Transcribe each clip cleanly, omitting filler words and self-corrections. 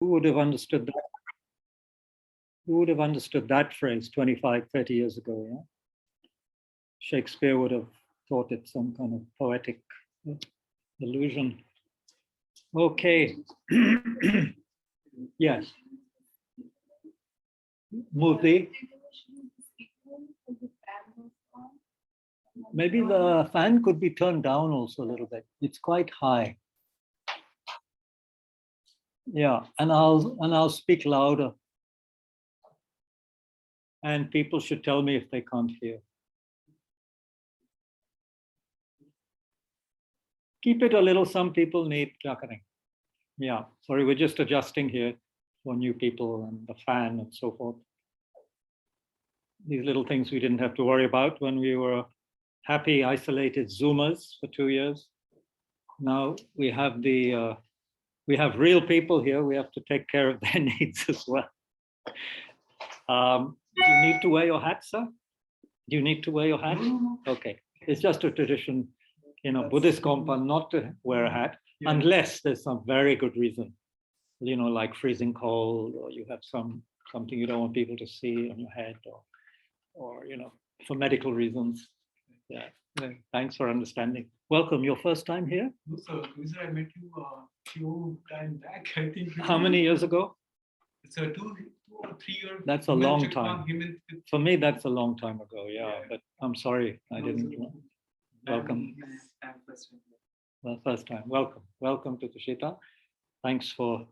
Who would have understood that? Who would have understood that phrase 25, 30 years ago? Yeah? Shakespeare would have thought it some kind of poetic illusion. Okay. Yes. Murthy. Maybe the fan could be turned down also a little bit. It's quite high. Yeah, and I'll speak louder. And people should tell me if they can't hear. Keep it a little. Some people need clacking. Yeah, sorry, we're just adjusting here for new people and the fan and so forth. These little things we didn't have to worry about when we were happy, isolated Zoomers for 2 years. Now we have real people here. We have to take care of their needs as well. Do you need to wear your hat, sir? Do you need to wear your hat? Okay, it's just a tradition in a Buddhist compound not to wear a hat unless there's some very good reason, you know, like freezing cold, or you have something you don't want people to see on your head, or you know, for medical reasons. Yeah, thanks for understanding. Welcome. Your first time here? No, sir. I met you a few time back. I think. How many years ago? It's a 2 or 3 year. That's a long time. For me, that's a long time ago. Yeah, but I'm sorry, I didn't. Welcome. Well, first time. Welcome to Tushita. Thanks for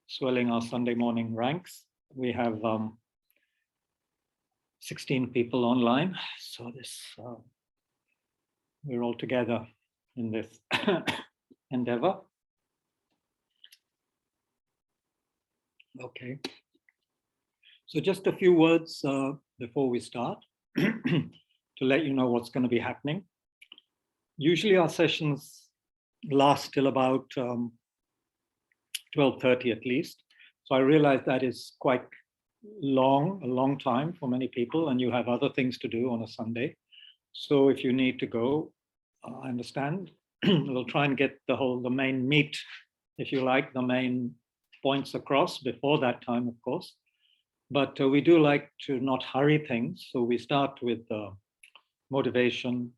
swelling our Sunday morning ranks. We have 16 people online, so this we're all together in this endeavor. Okay. So just a few words before we start to let you know what's going to be happening. Usually our sessions last till about 12:30 at least. So I realize that is quite a long time for many people, and you have other things to do on a Sunday. So if you need to go, I understand. We'll try and get the main meat, if you like, the main points across before that time, of course. But we do like to not hurry things. So we start with motivation,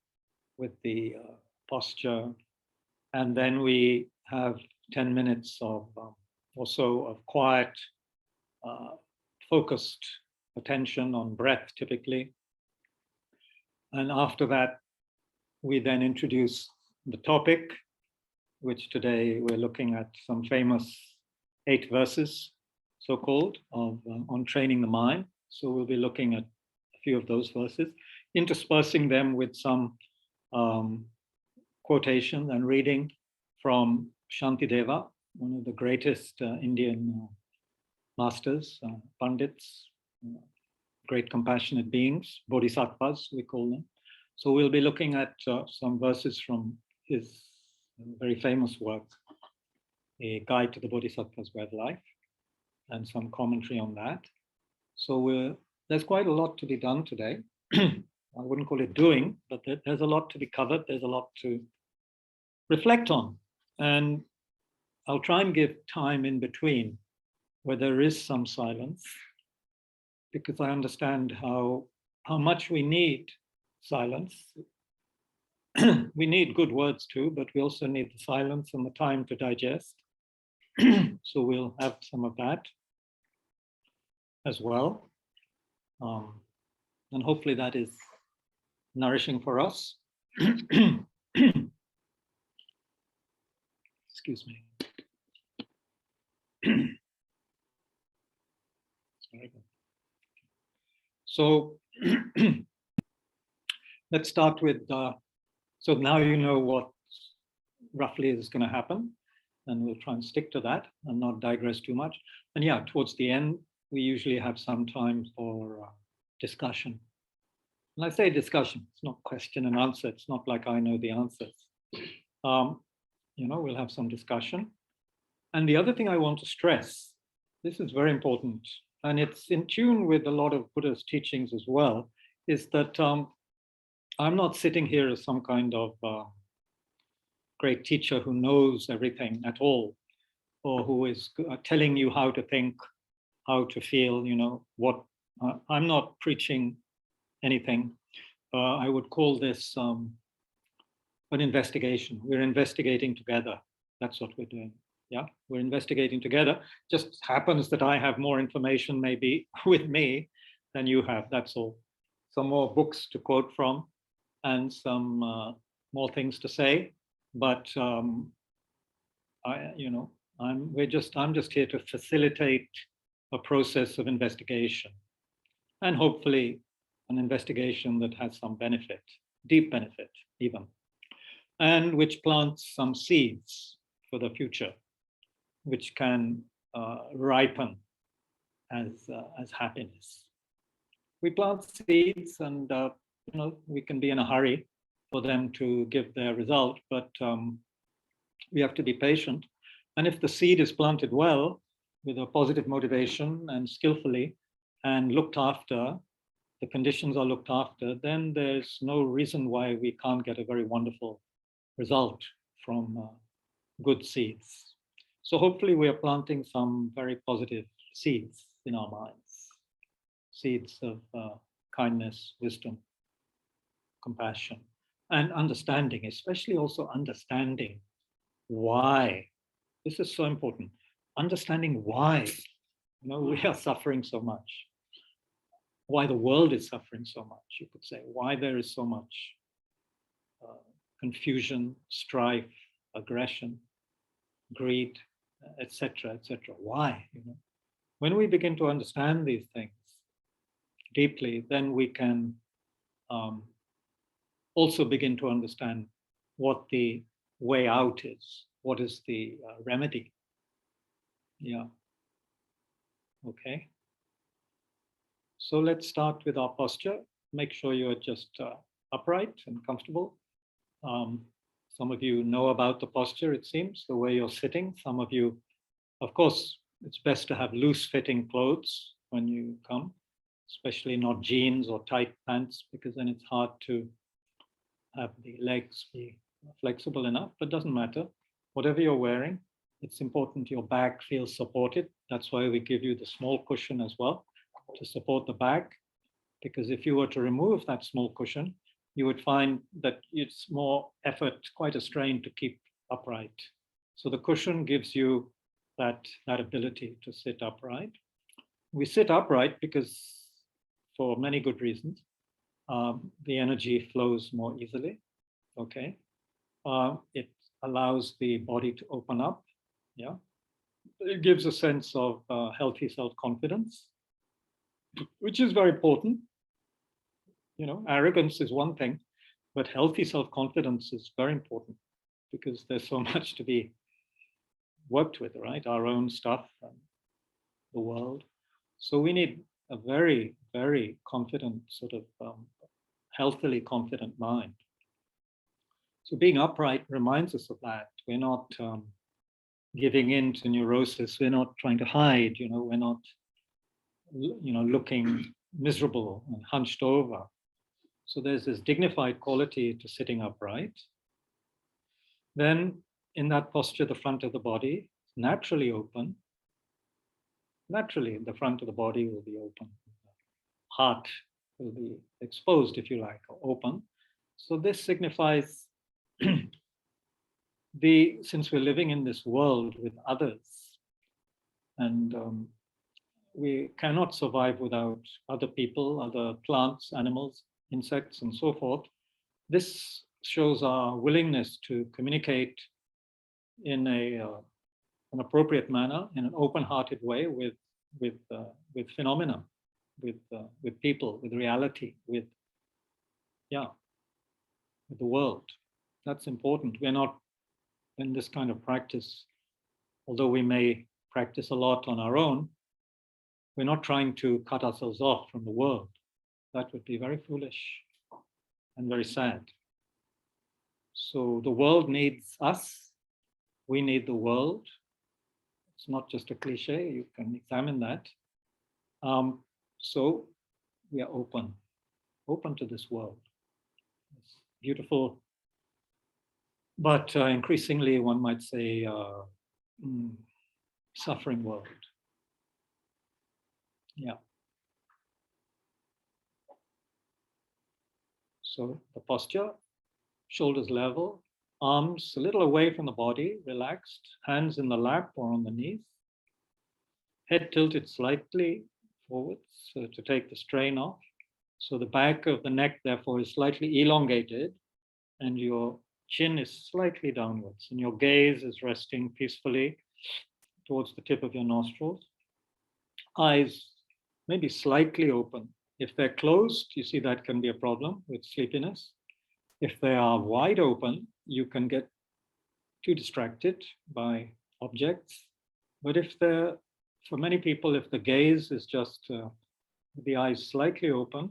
with the posture, and then we have 10 minutes of or so of quiet, focused attention on breath, typically. And after that, we then introduce the topic, which today we're looking at some famous 8 verses, so-called, of on training the mind. So we'll be looking at a few of those verses, interspersing them with some quotation and reading from Shantideva, one of the greatest Indian masters, pandits, great compassionate beings, bodhisattvas, we call them. So we'll be looking at some verses from his very famous work, A Guide to the Bodhisattva's Way of Life, and some commentary on that. So there's quite a lot to be done today. I wouldn't call it doing, but there's a lot to be covered. There's a lot to reflect on. And I'll try and give time in between where there is some silence, because I understand how much we need silence. We need good words too, but we also need the silence and the time to digest. So we'll have some of that as well. And hopefully that is nourishing for us. Excuse me. So let's start with, so now you know what roughly is going to happen, and we'll try and stick to that and not digress too much. And yeah, towards the end, we usually have some time for discussion. When I say discussion, it's not question and answer. It's not like I know the answers. You know, we'll have some discussion. And the other thing I want to stress, this is very important, and it's in tune with a lot of Buddha's teachings as well, is that I'm not sitting here as some kind of great teacher who knows everything at all. or who is telling you how to think, how to feel, what. I'm not preaching anything. I would call this an investigation. We're investigating together. That's what we're doing. Yeah, we're investigating together. Just happens that I have more information maybe with me than you have. That's all. Some more books to quote from, and some more things to say. But I'm just here to facilitate a process of investigation, and hopefully an investigation that has some benefit, deep benefit even, and which plants some seeds for the future, which can ripen as happiness. We plant seeds, and we can be in a hurry for them to give their result, but we have to be patient. And if the seed is planted well, with a positive motivation and skillfully, and looked after, the conditions are looked after, then there's no reason why we can't get a very wonderful result from good seeds. So hopefully we are planting some very positive seeds in our minds, seeds of kindness, wisdom, compassion, and understanding, especially also understanding why. This is so important. Understanding why we are suffering so much, why the world is suffering so much, you could say, why there is so much confusion, strife, aggression, greed, etc., etc. Why? When we begin to understand these things deeply, then we can also begin to understand what the way out is. What is the remedy? Yeah. Okay. So let's start with our posture. Make sure you're just upright and comfortable. Some of you know about the posture, it seems, the way you're sitting. Some of you, of course, it's best to have loose-fitting clothes when you come, especially not jeans or tight pants, because then it's hard to have the legs be flexible enough, but doesn't matter. Whatever you're wearing, it's important your back feels supported. That's why we give you the small cushion as well, to support the back, because if you were to remove that small cushion, you would find that it's more effort, quite a strain to keep upright. So the cushion gives you that ability to sit upright. We sit upright because, for many good reasons, the energy flows more easily. Okay, it allows the body to open up. Yeah, it gives a sense of healthy self-confidence, which is very important. Arrogance is one thing, but healthy self-confidence is very important, because there's so much to be worked with, right? Our own stuff and the world. So we need a very, very confident, sort of healthily confident mind. So being upright reminds us of that. We're not giving in to neurosis. We're not trying to hide. We're not, looking miserable and hunched over. So there's this dignified quality to sitting upright. Then in that posture, the front of the body is naturally open. Naturally, the front of the body will be open. Heart will be exposed, if you like, or open. So this signifies since we're living in this world with others, and we cannot survive without other people, other plants, animals, insects, and so forth. This shows our willingness to communicate in an appropriate manner, in an open-hearted way with phenomena, with people, with reality, with the world. That's important. We're not in this kind of practice, although we may practice a lot on our own, we're not trying to cut ourselves off from the world. That would be very foolish and very sad. So the world needs us. We need the world. It's not just a cliche. You can examine that. So we are open to this world. It's beautiful, but increasingly, one might say, suffering world. Yeah. So the posture, shoulders level, arms a little away from the body, relaxed, hands in the lap or on the knees, head tilted slightly forwards so to take the strain off. So the back of the neck, therefore, is slightly elongated and your chin is slightly downwards and your gaze is resting peacefully towards the tip of your nostrils. Eyes maybe slightly open. If they're closed, you see that can be a problem with sleepiness. If they are wide open, you can get too distracted by objects. But if they're, for many people, if the gaze is just the eyes slightly open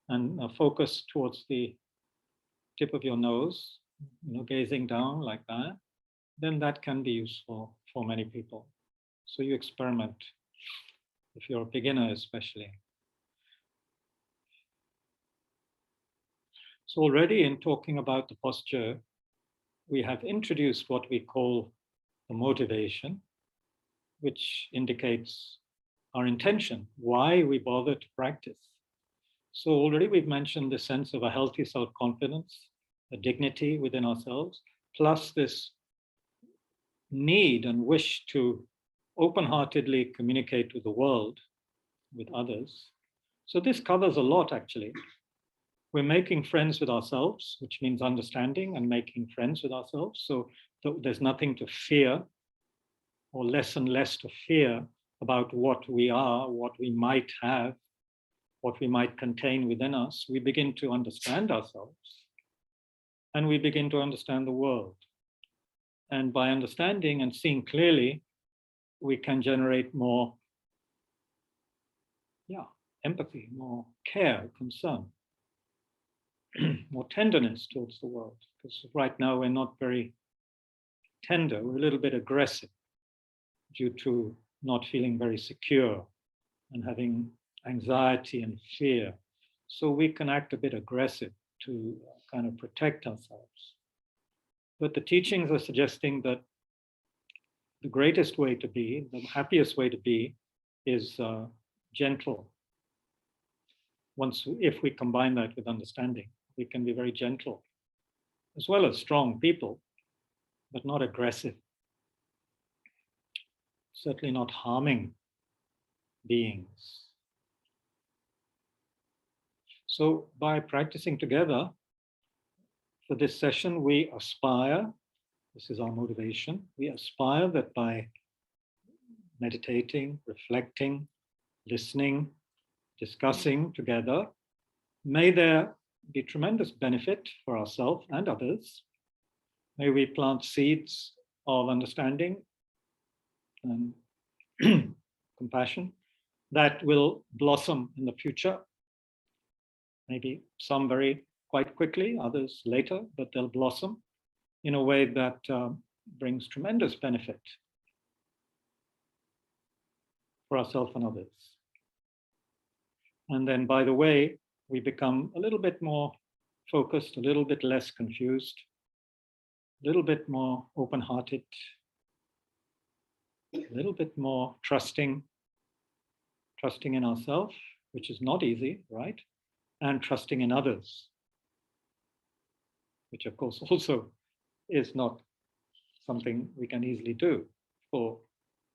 and focused towards the tip of your nose, gazing down like that, then that can be useful for many people. So you experiment, if you're a beginner especially. So already in talking about the posture, we have introduced what we call the motivation, which indicates our intention, why we bother to practice. So already we've mentioned the sense of a healthy self-confidence, a dignity within ourselves, plus this need and wish to open-heartedly communicate with the world, with others. So this covers a lot, actually. We're making friends with ourselves, which means understanding and making friends with ourselves. So there's nothing to fear, or less and less to fear about what we are, what we might have, what we might contain within us. We begin to understand ourselves and we begin to understand the world. And by understanding and seeing clearly, we can generate more empathy, more care, concern, more tenderness towards the world. Because right now we're not very tender, we're a little bit aggressive due to not feeling very secure and having anxiety and fear. So we can act a bit aggressive to kind of protect ourselves. But the teachings are suggesting that the greatest way to be, the happiest way to be, is gentle. If we combine that with understanding, we can be very gentle, as well as strong people, but not aggressive. Certainly not harming beings. So by practicing together, for this session, we aspire, this is our motivation, we aspire that by meditating, reflecting, listening, discussing together, may there be tremendous benefit for ourselves and others. May we plant seeds of understanding and compassion that will blossom in the future. Maybe some quite quickly, others later, but they'll blossom in a way that brings tremendous benefit for ourselves and others. And then, by the way, we become a little bit more focused, a little bit less confused, a little bit more open-hearted, a little bit more trusting in ourselves, which is not easy, right? And trusting in others, which of course also is not something we can easily do for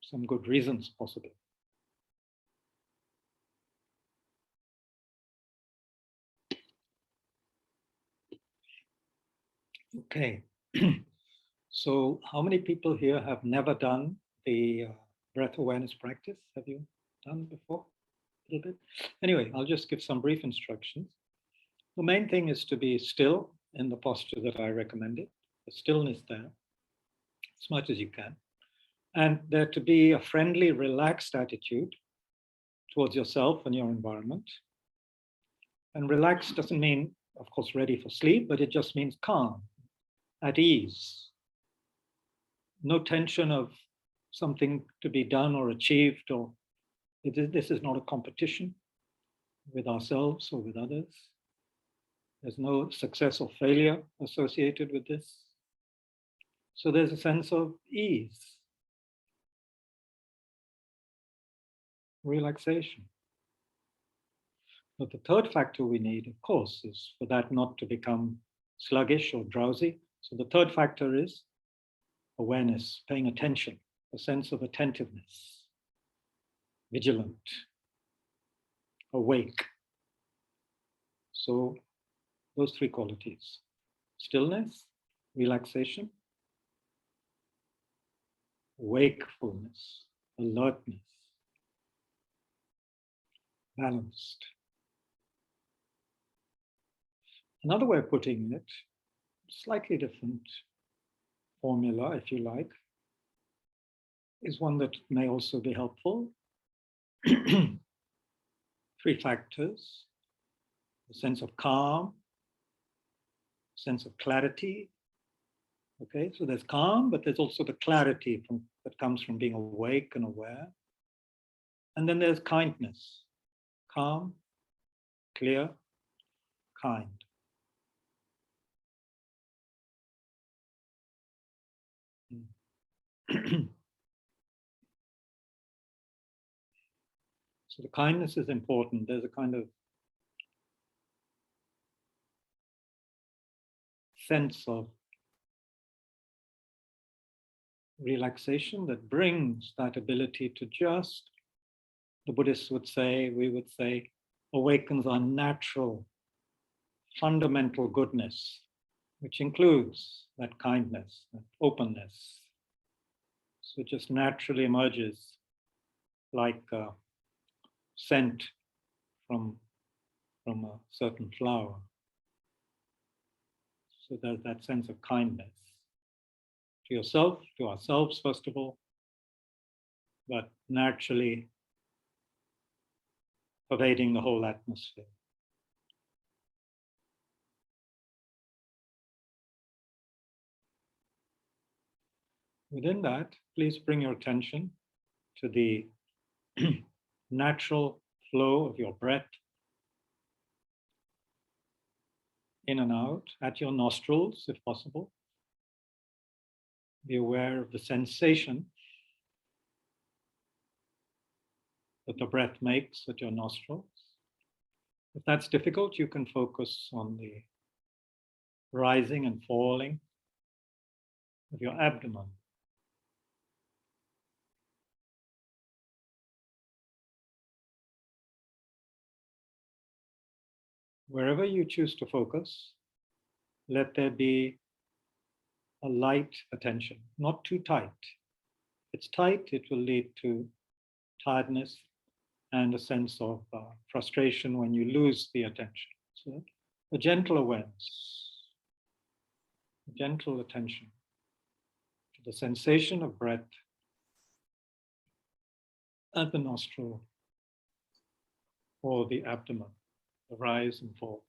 some good reasons possibly. Okay, so how many people here have never done the breath awareness practice? Have you done before? A little bit? Anyway, I'll just give some brief instructions. The main thing is to be still in the posture that I recommended, the stillness there, as much as you can. And there to be a friendly, relaxed attitude towards yourself and your environment. And relaxed doesn't mean, of course, ready for sleep, but it just means calm, at ease. No tension of something to be done or achieved, or this is not a competition with ourselves or with others. There's no success or failure associated with this. So there's a sense of ease. relaxation. But the third factor we need, of course, is for that not to become sluggish or drowsy. So the third factor is awareness, paying attention, a sense of attentiveness, vigilant, awake. So those three qualities: stillness, relaxation, wakefulness, alertness, balanced. Another way of putting it, slightly different formula, if you like, is one that may also be helpful. Three factors: a sense of calm, sense of clarity. Okay, so there's calm, but there's also the clarity that comes from being awake and aware. And then there's kindness, calm, clear, kind. So the kindness is important. There's a kind of sense of relaxation that brings that ability to just, the Buddhists would say, we would say, awakens our natural, fundamental goodness, which includes that kindness, that openness. So it just naturally emerges like scent from a certain flower. So there's that sense of kindness to yourself, to ourselves, first of all, but naturally pervading the whole atmosphere. Within that, please bring your attention to the natural flow of your breath in and out at your nostrils, if possible. Be aware of the sensation that the breath makes at your nostrils. If that's difficult, you can focus on the rising and falling of your abdomen. Wherever you choose to focus, let there be a light attention, not too tight. If it's tight, it will lead to tiredness and a sense of frustration when you lose the attention. So a gentle awareness, a gentle attention to the sensation of breath at the nostril or the abdomen, the rise and fall.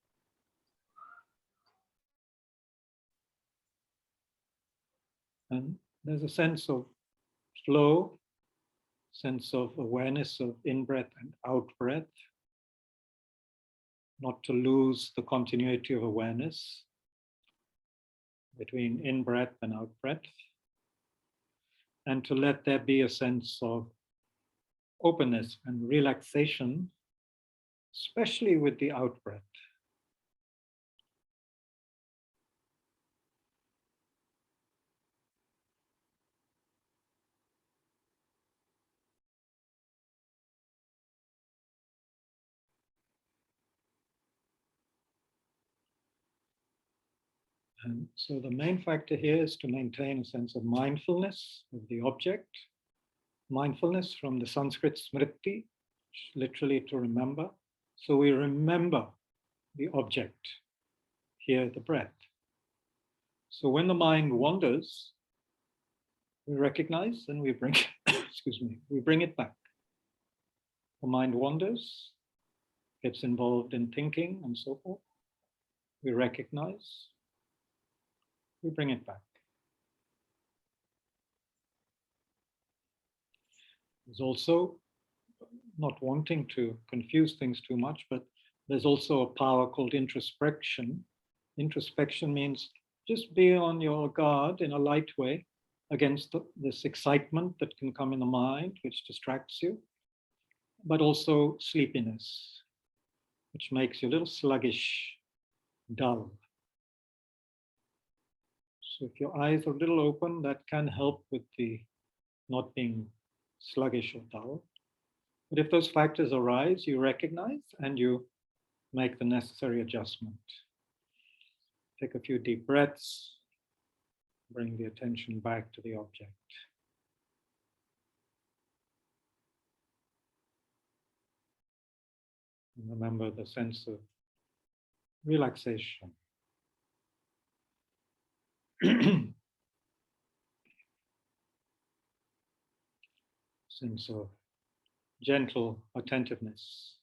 And there's a sense of flow, sense of awareness of in-breath and out-breath, not to lose the continuity of awareness between in-breath and out-breath, and to let there be a sense of openness and relaxation, especially with the out-breath. And so the main factor here is to maintain a sense of mindfulness of the object. Mindfulness from the Sanskrit smriti, literally to remember. So we remember the object, here the breath. So when the mind wanders, we recognize and we bring, we bring it back. The mind wanders, gets involved in thinking and so forth. We recognize, we bring it back. There's also, not wanting to confuse things too much, but there's also a power called introspection. Introspection means just be on your guard in a light way against this excitement that can come in the mind, which distracts you. but also sleepiness, which makes you a little sluggish, dull. So if your eyes are a little open, that can help with the not being sluggish or dull. But if those factors arise, you recognize and you make the necessary adjustment. Take a few deep breaths, bring the attention back to the object. And remember the sense of relaxation. Sense of gentle attentiveness.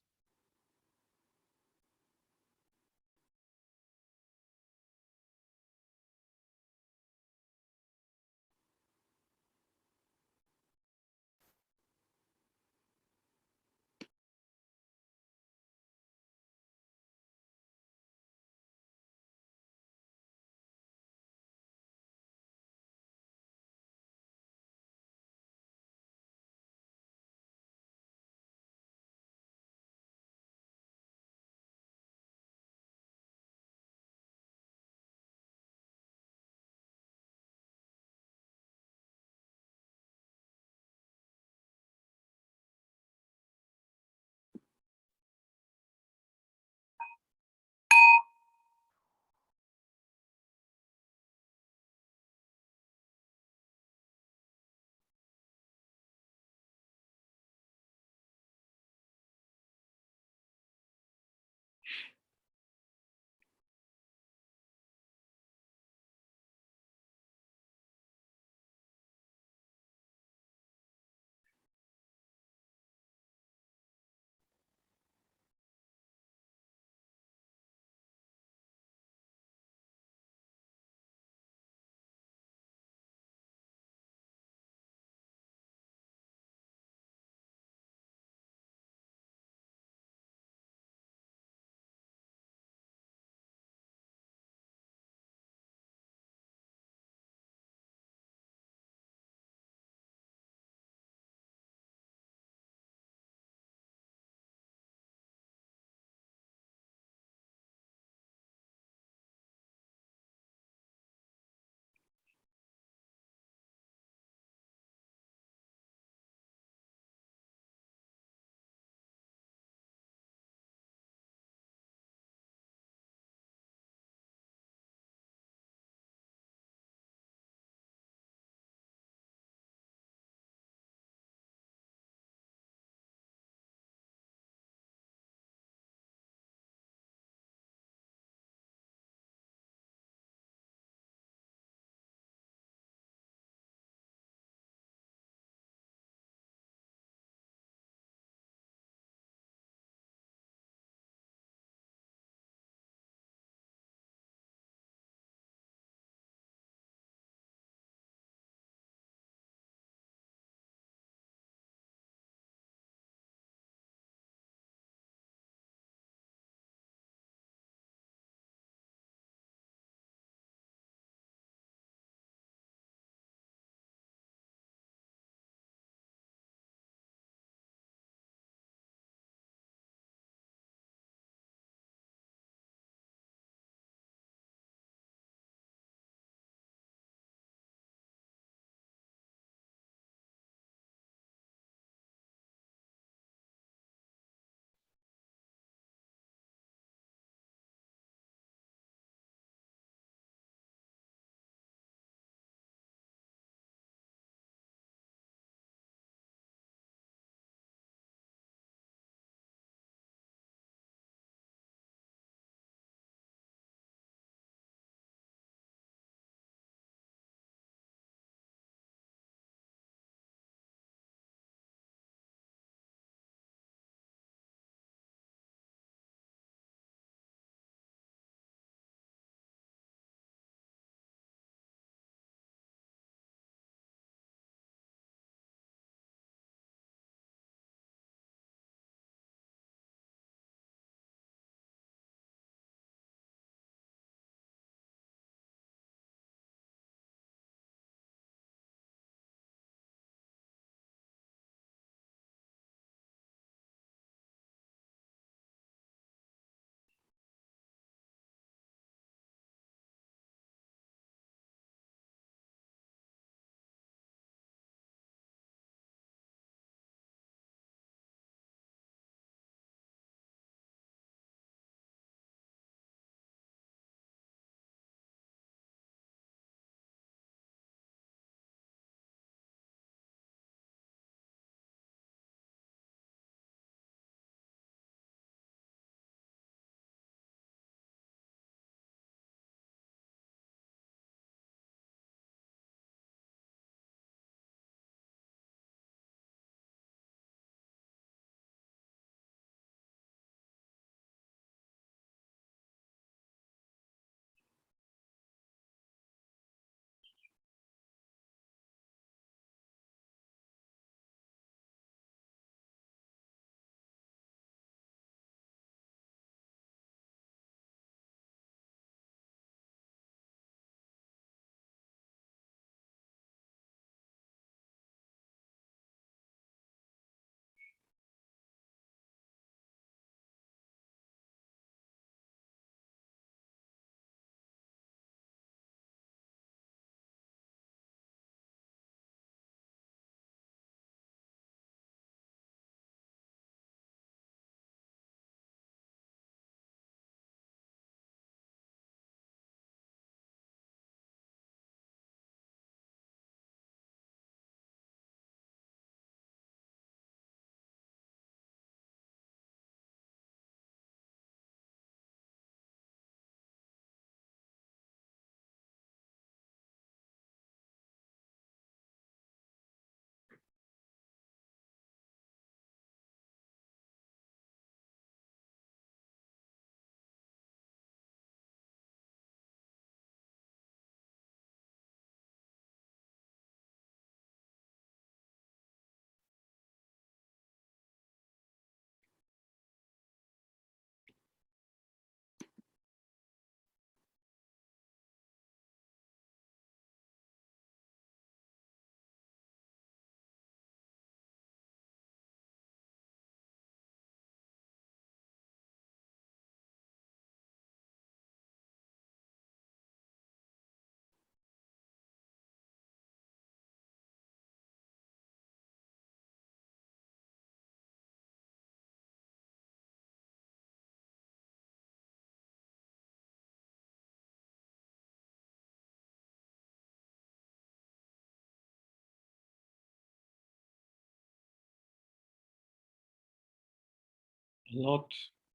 a lot,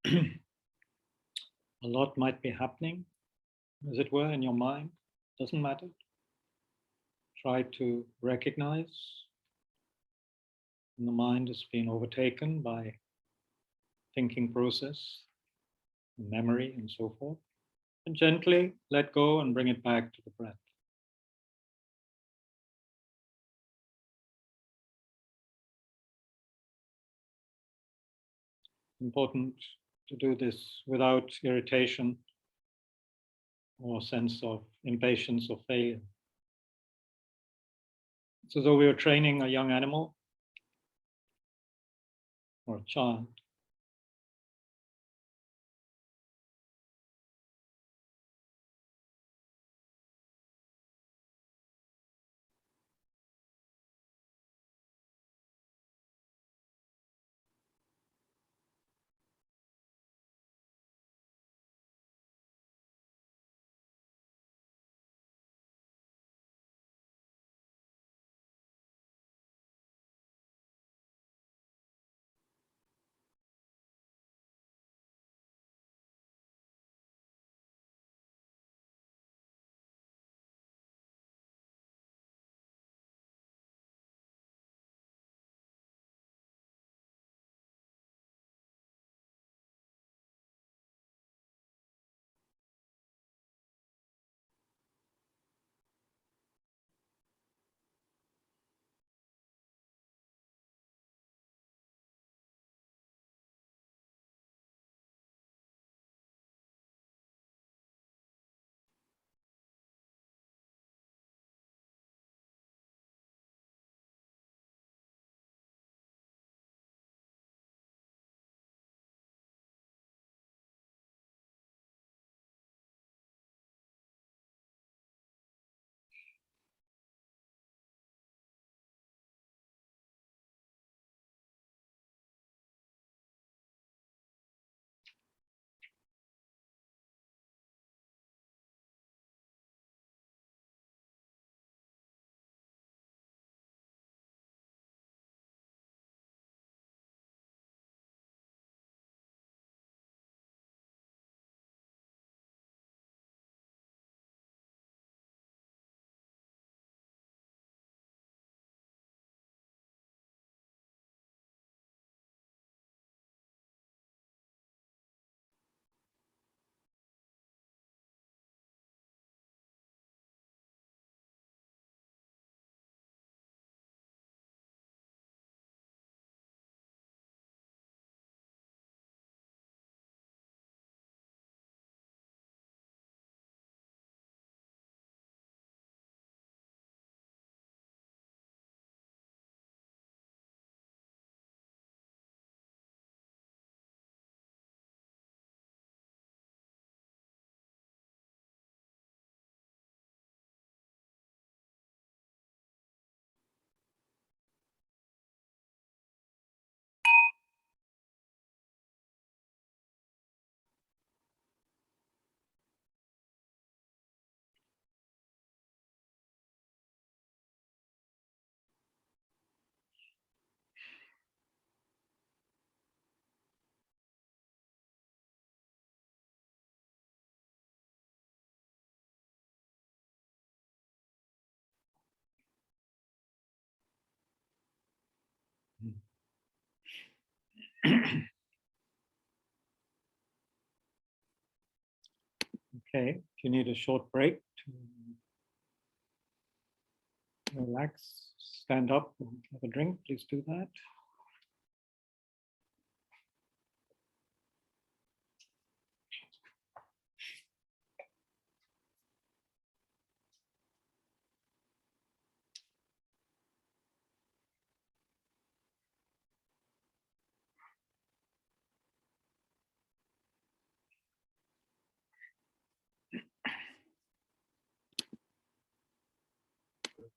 a lot might be happening, as it were, in your mind. Doesn't matter. Try to recognize when the mind has been overtaken by thinking process, memory, and so forth. And gently let go and bring it back to the breath. Important to do this without irritation or sense of impatience or failure. It's as though we were training a young animal or a child. Okay, if you need a short break to relax, stand up and have a drink, please do that.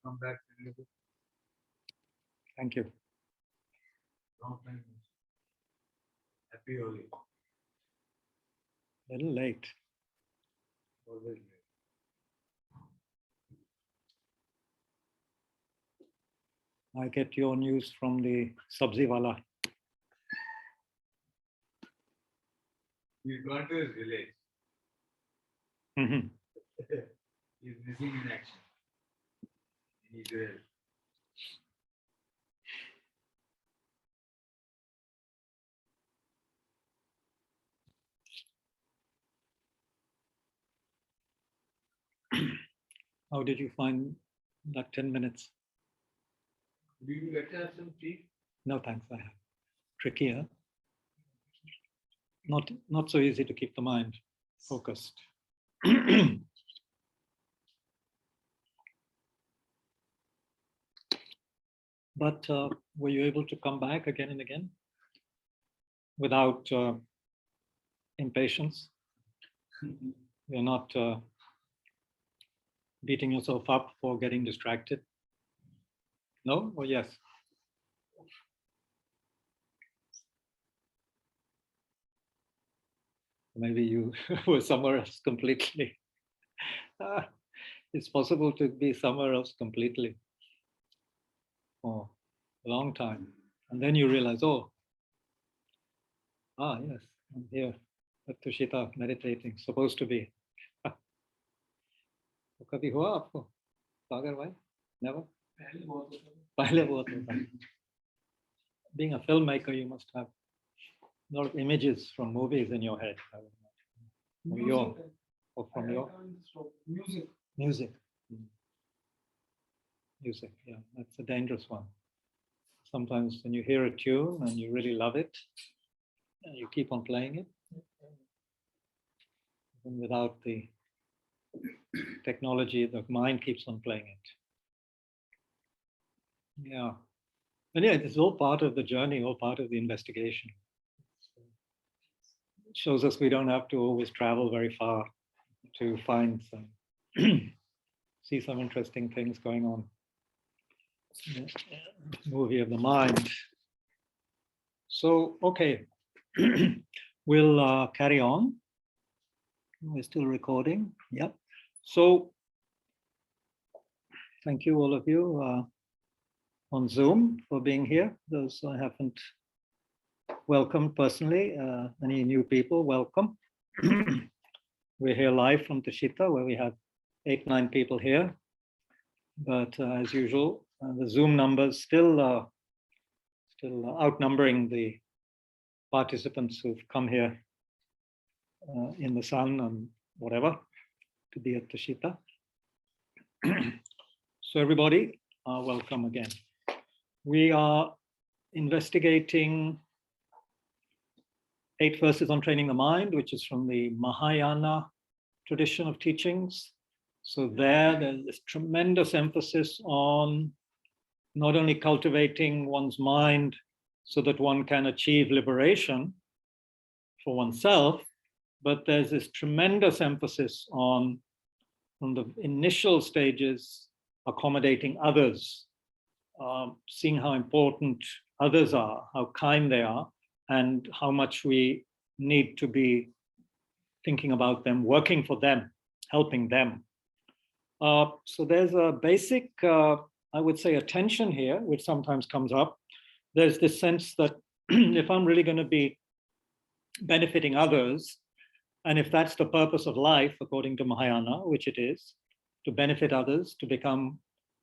Come back a little bit. Thank you. Long time. Happy Holi. A little late. Always late. I get your news from the Sabzi Wala. He's gone to his village. Mhm. He's missing in action. He's there. How did you find that 10 minutes? Do you get to have some tea? No, thanks. I have. Trickier. Not so easy to keep the mind focused. But were you able to come back again and again without impatience? You're not beating yourself up for getting distracted? No or yes? Maybe you were somewhere else completely. It's possible to be somewhere else completely for a long time. And then you realize, oh, yes, I'm here at Tushita meditating, supposed to be. कभी हुआ आपको सागर भाई? Never? पहले बहुत होता है. Being a filmmaker, you must have a lot of images from movies in your head. From your music. Music. Music, yeah, that's a dangerous one. Sometimes when you hear a tune and you really love it, and you keep on playing it, even without the technology, the mind keeps on playing it. Yeah. And yeah, it's all part of the journey, all part of the investigation. It shows us we don't have to always travel very far to find some, see some interesting things going on. Movie of the mind. So, okay, we'll carry on. We're still recording. Yep. So, thank you all of you on Zoom for being here. Those I haven't welcomed personally, any new people, welcome. We're here live from Tushita, where we have 8-9 people here. But as usual, the Zoom numbers still outnumbering the participants who've come here in the sun and whatever to be at Tushita. So everybody, welcome again. We are investigating 8 verses on training the mind, which is from the Mahayana tradition of teachings. So there's this tremendous emphasis on not only cultivating one's mind so that one can achieve liberation for oneself, but there's this tremendous emphasis on, from the initial stages, accommodating others, seeing how important others are, how kind they are, and how much we need to be thinking about them, working for them, helping them. So there's a basic, I would say, a tension here, which sometimes comes up. There's this sense that if I'm really going to be benefiting others, and if that's the purpose of life, according to Mahayana, which it is, to benefit others, to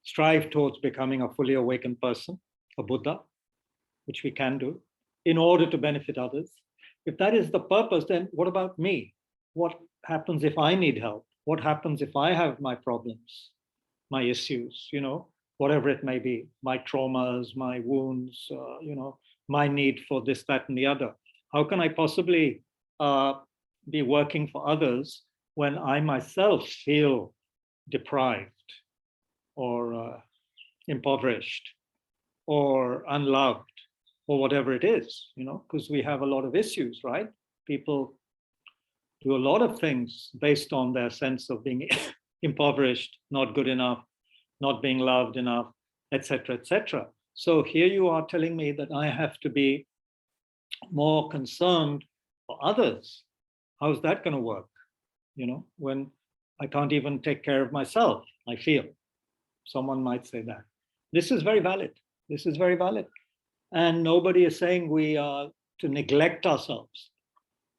strive towards becoming a fully awakened person, a Buddha, which we can do, in order to benefit others. If that is the purpose, then what about me? What happens if I need help? What happens if I have my problems, my issues, whatever it may be, my traumas, my wounds, my need for this, that, and the other? How can I possibly be working for others when I myself feel deprived or impoverished or unloved or whatever it is, because we have a lot of issues, right? People do a lot of things based on their sense of being impoverished, not good enough, not being loved enough, etc., etc. So here you are telling me that I have to be more concerned for others. How's that going to work? When I can't even take care of myself, I feel. Someone might say that. This is very valid. This is very valid. And nobody is saying we are to neglect ourselves.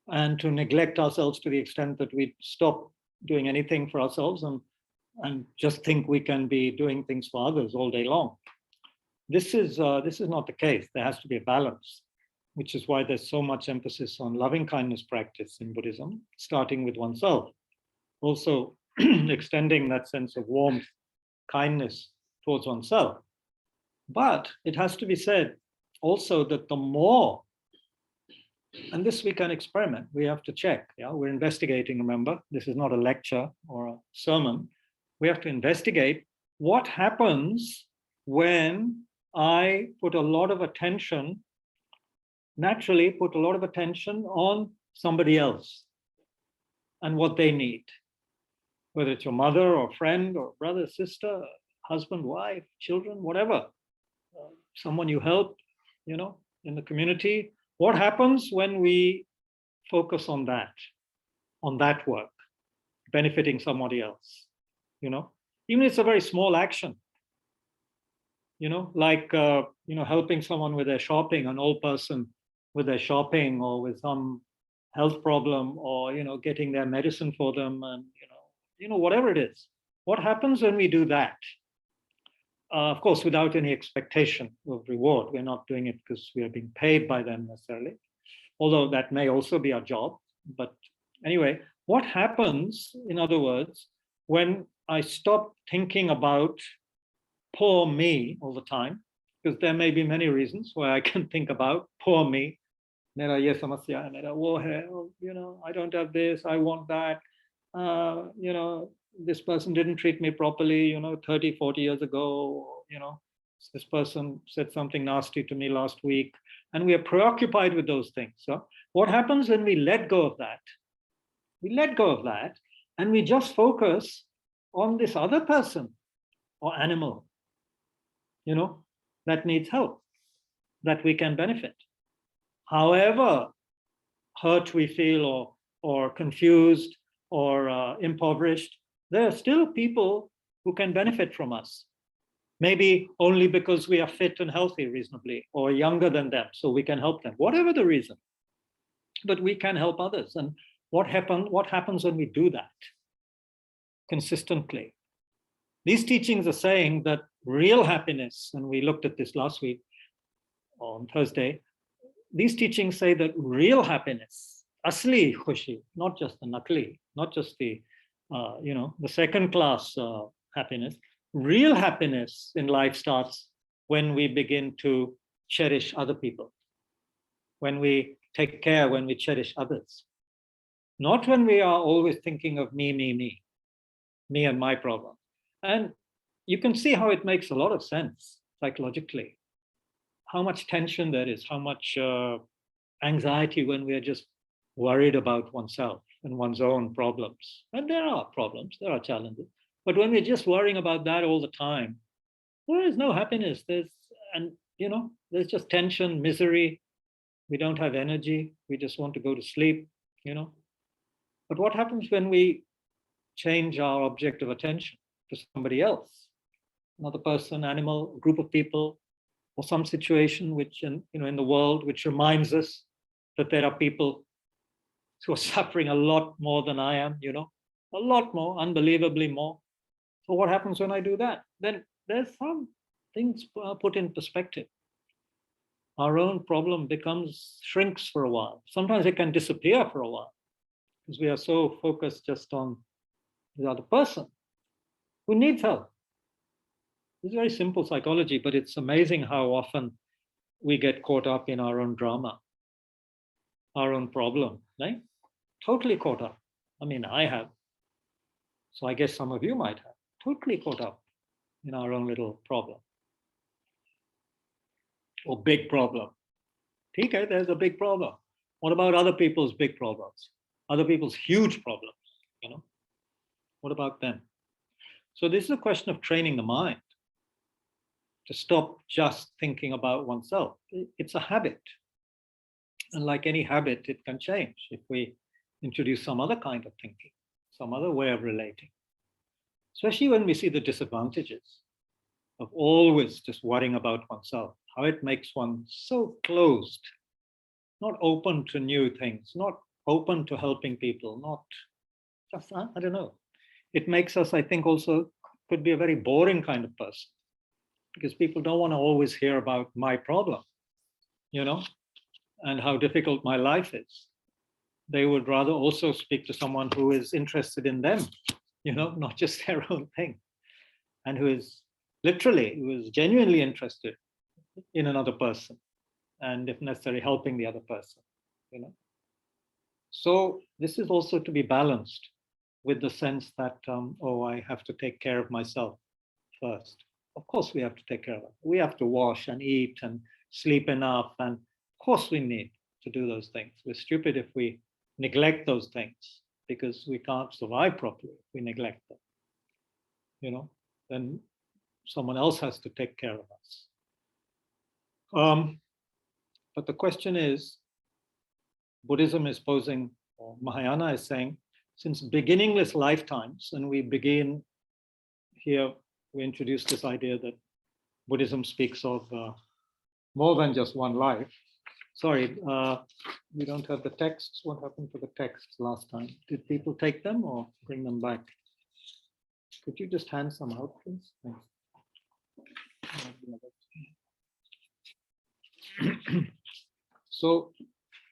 and to neglect ourselves to the extent that we stop doing anything for ourselves and just think we can be doing things for others all day long. This is not the case. There has to be a balance, which is why there's so much emphasis on loving kindness practice in Buddhism, starting with oneself. Also extending that sense of warmth, kindness towards oneself. But it has to be said also that the more, and this we can experiment, we have to check. Yeah, we're investigating, remember, this is not a lecture or a sermon. We have to investigate what happens when I put a lot of attention, naturally put a lot of attention on somebody else and what they need. Whether it's your mother or friend or brother, sister, husband, wife, children, whatever, someone you help, in the community. What happens when we focus on that work, benefiting somebody else, even if it's a very small action, like, helping someone with their shopping, an old person with their shopping or with some health problem or, getting their medicine for them and, whatever it is. What happens when we do that? Of course, without any expectation of reward. We're not doing it because we are being paid by them necessarily, although that may also be our job. But anyway, what happens, in other words, when I stop thinking about poor me all the time, because there may be many reasons why I can think about poor me. I don't have this, I want that. This person didn't treat me properly, 30, 40 years ago, this person said something nasty to me last week, and we are preoccupied with those things. So what happens when we let go of that? We let go of that and we just focus on this other person or animal, that needs help, that we can benefit. However hurt we feel or confused or impoverished, there are still people who can benefit from us. Maybe only because we are fit and healthy reasonably, or younger than them, so we can help them, whatever the reason. But we can help others. And what happens when we do that consistently? These teachings are saying that real happiness, and we looked at this last week on Thursday, these teachings say that real happiness, asli khushi, not just the nakli, not just the second class happiness. Real happiness in life starts when we begin to cherish other people, when we take care, when we cherish others. Not when we are always thinking of me and my problem. And you can see how it makes a lot of sense psychologically. How much tension there is, how much anxiety when we are just worried about oneself and one's own problems. And there are problems, there are challenges. But when we're just worrying about that all the time, there is no happiness. There's just tension, misery. We don't have energy. We just want to go to sleep, But what happens when we change our object of attention to somebody else, another person, animal, group of people, or some situation which in the world which reminds us that there are people who are suffering a lot more than I am, a lot more, unbelievably more. So what happens when I do that? Then there's some things put in perspective. Our own problem shrinks for a while. Sometimes it can disappear for a while because we are so focused just on the other person who needs help. It's very simple psychology, but it's amazing how often we get caught up in our own drama, our own problem, right? Totally caught up. I mean, I have. So I guess some of you might have. Totally caught up in our own little problem. Or big problem. Okay, there's a big problem. What about other people's big problems? Other people's huge problems, What about them? So this is a question of training the mind to stop just thinking about oneself. It's a habit. And like any habit, it can change if we introduce some other kind of thinking, some other way of relating. Especially when we see the disadvantages of always just worrying about oneself, how it makes one so closed, not open to new things, not open to helping people, not just, I don't know. It makes us, I think, also could be a very boring kind of person, because people don't want to always hear about my problem, and how difficult my life is. They would rather also speak to someone who is interested in them, not just their own thing, and who is genuinely interested in another person, and if necessary, helping the other person, So this is also to be balanced with the sense that, I have to take care of myself first. Of course, we have to take care of it. We have to wash and eat and sleep enough. And of course, we need to do those things. We're stupid if we neglect those things, because we can't survive properly if we neglect them. Then someone else has to take care of us. But the question is, Buddhism is posing, or Mahayana is saying, since beginningless lifetimes, and we begin here, we introduce this idea that Buddhism speaks of more than just one life. Sorry, we don't have the texts. What happened to the texts last time? Did people take them or bring them back? Could you just hand some out, please? Thanks. So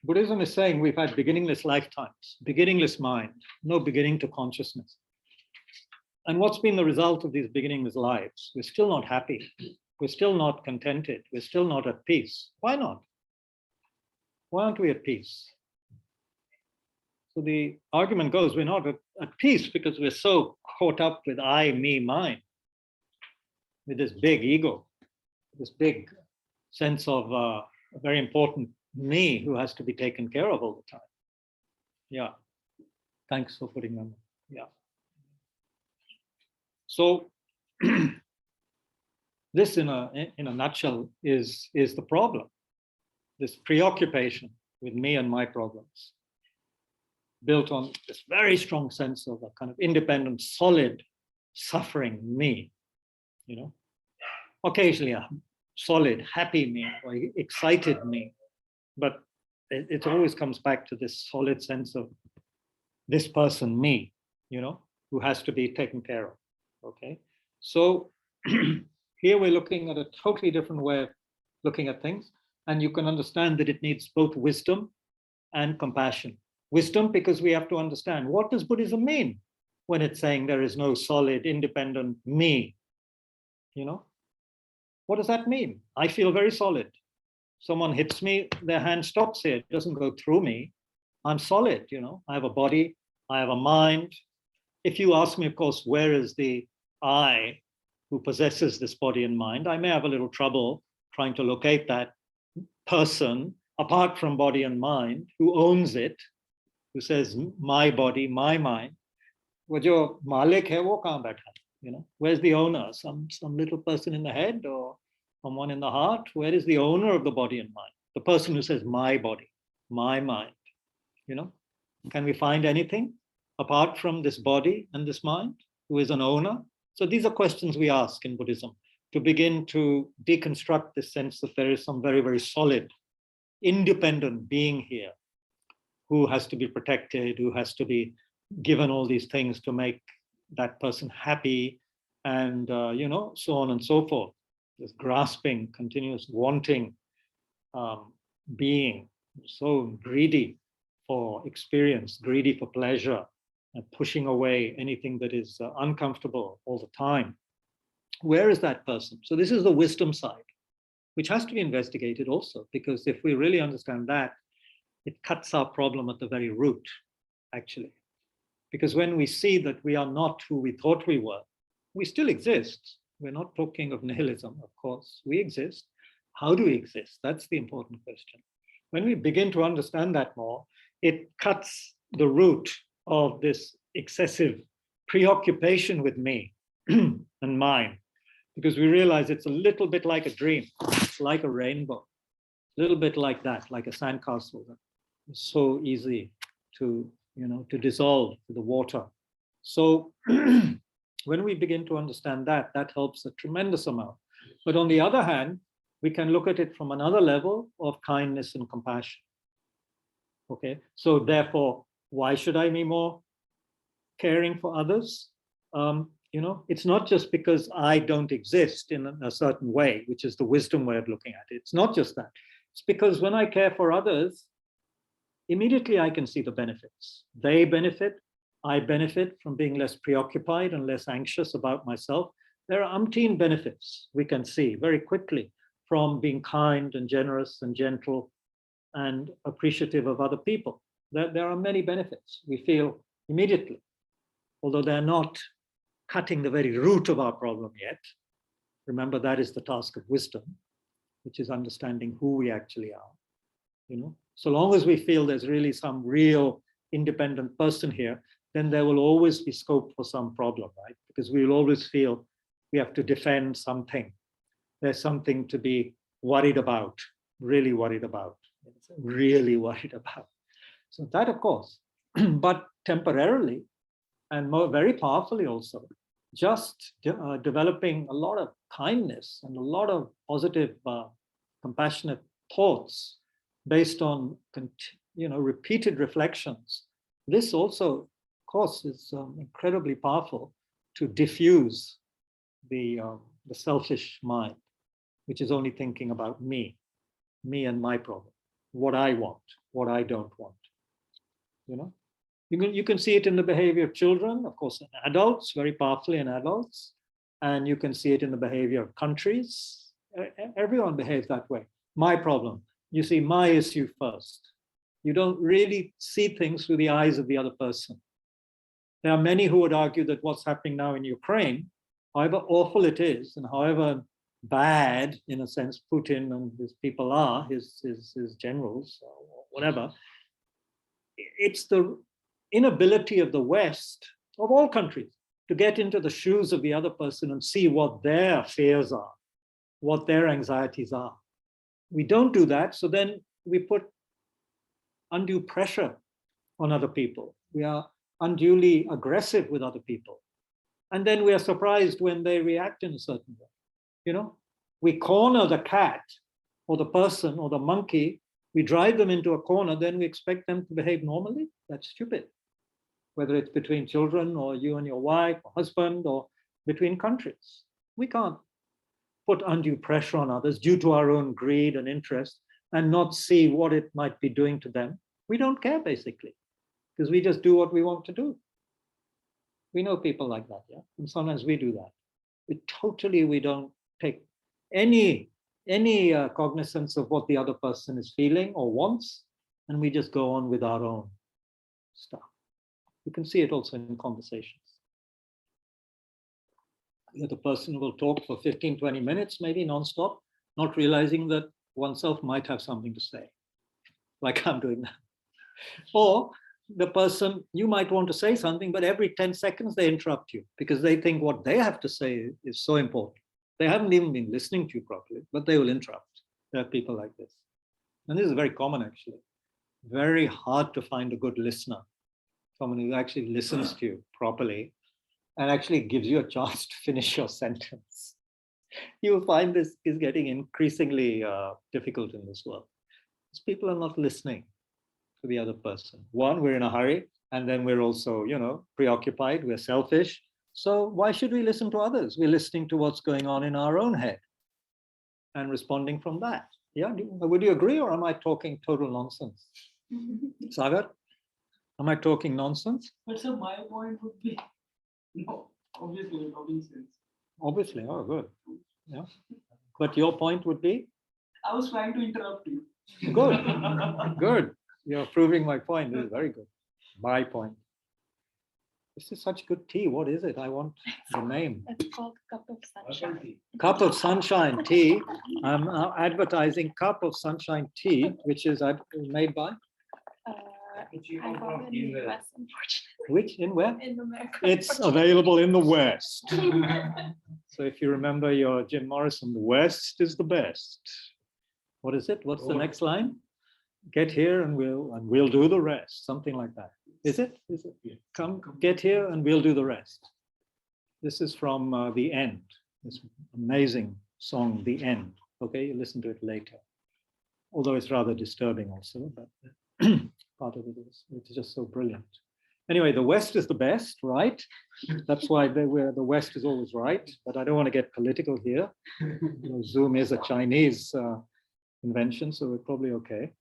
Buddhism is saying we've had beginningless lifetimes, beginningless mind, no beginning to consciousness. And what's been the result of these beginningless lives? We're still not happy. We're still not contented. We're still not at peace. Why not? Why aren't we at peace? So the argument goes, we're not at peace because we're so caught up with I, me, mine, with this big ego, this big sense of a very important me who has to be taken care of all the time. Yeah. Thanks for putting them. Yeah. So this in a nutshell is the problem. This preoccupation with me and my problems, built on this very strong sense of a kind of independent, solid, suffering me, Occasionally a solid, happy me or excited me, but it always comes back to this solid sense of this person, me, who has to be taken care of. Okay, so here we're looking at a totally different way of looking at things, and you can understand that it needs both wisdom and compassion. Wisdom, because we have to understand, what does Buddhism mean when it's saying there is no solid, independent me? What does that mean? I feel very solid. Someone hits me, their hand stops here, it doesn't go through me. I'm solid, I have a body, I have a mind. If you ask me, of course, where is the I who possesses this body and mind, I may have a little trouble trying to locate that person apart from body and mind who owns it, who says my body, my mind. Wo jo malik hai, wo kahan baitha hai? Where's the owner? Some little person in the head or someone in the heart? Where is the owner of the body and mind? The person who says my body, my mind. Can we find anything apart from this body and this mind who is an owner? So these are questions we ask in Buddhism to begin to deconstruct this sense that there is some very, very solid, independent being here who has to be protected, who has to be given all these things to make that person happy, and so on and so forth. This grasping, continuous wanting being, so greedy for experience, greedy for pleasure, and pushing away anything that is uncomfortable all the time. Where is that person? So this is the wisdom side, which has to be investigated also, because if we really understand that, it cuts our problem at the very root, actually. Because when we see that we are not who we thought we were, we still exist. We're not talking of nihilism, of course. We exist. How do we exist? That's the important question. When we begin to understand that more, it cuts the root of this excessive preoccupation with me and mine, because we realize it's a little bit like a dream. It's like a rainbow, a little bit like that, like a sandcastle. It's so easy to dissolve to the water. So when we begin to understand that, that helps a tremendous amount. But on the other hand, we can look at it from another level of kindness and compassion. Okay, so therefore, why should I be more caring for others? It's not just because I don't exist in a certain way, which is the wisdom way of looking at it. It's not just that. It's because when I care for others, immediately I can see the benefits. They benefit, I benefit from being less preoccupied and less anxious about myself. There are umpteen benefits we can see very quickly from being kind and generous and gentle and appreciative of other people. There are many benefits we feel immediately, although they're not cutting the very root of our problem yet. Remember, that is the task of wisdom, which is understanding who we actually are. So long as we feel there's really some real independent person here, then there will always be scope for some problem, right? Because we will always feel we have to defend something. There's something to be worried about, really worried about, really worried about. So that, of course, but temporarily and very powerfully also, just developing a lot of kindness and a lot of positive, compassionate thoughts based on repeated reflections. This also, of course, is incredibly powerful to diffuse the selfish mind, which is only thinking about me and my problem, what I want, what I don't want. You can see it in the behavior of children, of course, in adults, very powerfully in adults, and you can see it in the behavior of countries. Everyone behaves that way. My problem, you see my issue first. You don't really see things through the eyes of the other person. There are many who would argue that what's happening now in Ukraine, however awful it is, and however bad, in a sense, Putin and his people are, his generals, or whatever, it's the inability of the West, of all countries, to get into the shoes of the other person and see what their fears are, what their anxieties are. We don't do that, so then we put undue pressure on other people. We are unduly aggressive with other people. And then we are surprised when they react in a certain way. We corner the cat or the person or the monkey, we drive them into a corner, then we expect them to behave normally. That's stupid. Whether it's between children or you and your wife or husband or between countries. We can't put undue pressure on others due to our own greed and interest and not see what it might be doing to them. We don't care, basically, because we just do what we want to do. We know people like that, yeah? And sometimes we do that. We don't take any cognizance of what the other person is feeling or wants, and we just go on with our own stuff. You can see it also in conversations. The other person will talk for 15, 20 minutes, maybe nonstop, not realizing that oneself might have something to say, like I'm doing now. Or the person, you might want to say something, but every 10 seconds they interrupt you because they think what they have to say is so important. They haven't even been listening to you properly, but they will interrupt. There are people like this. And this is very common, actually. Very hard to find a good listener, someone who actually listens to you properly and actually gives you a chance to finish your sentence. You will find this is getting increasingly difficult in this world. Because people are not listening to the other person. One, we're in a hurry, and then we're also, preoccupied, we're selfish. So why should we listen to others? We're listening to what's going on in our own head and responding from that. Yeah, would you agree, or am I talking total nonsense? Sagar, am I talking nonsense? But sir, my point would be, no, obviously, in obvious sense. Obviously, oh, good. Yeah. But your point would be? I was trying to interrupt you. Good, good. You're proving my point. This is very good. My point. This is such good tea. What is it? I want the name. It's called Cup of Sunshine. Cup of Sunshine tea. I'm advertising Cup of Sunshine tea, which is made by? I got it in the US, unfortunately. Which, in where? In America. It's available in the West. So if you remember your Jim Morrison, the West is the best. What is it? What's the next line? Get here and we'll do the rest. Something like that. Is it? Is it? Yeah. Come get here and we'll do the rest. This is from The End. This amazing song, The End. Okay, you listen to it later. Although it's rather disturbing also, but part of it is. It's just so brilliant. Anyway, the West is the best, right? That's why the West is always right. But I don't want to get political here. Zoom is a Chinese invention, so we're probably okay.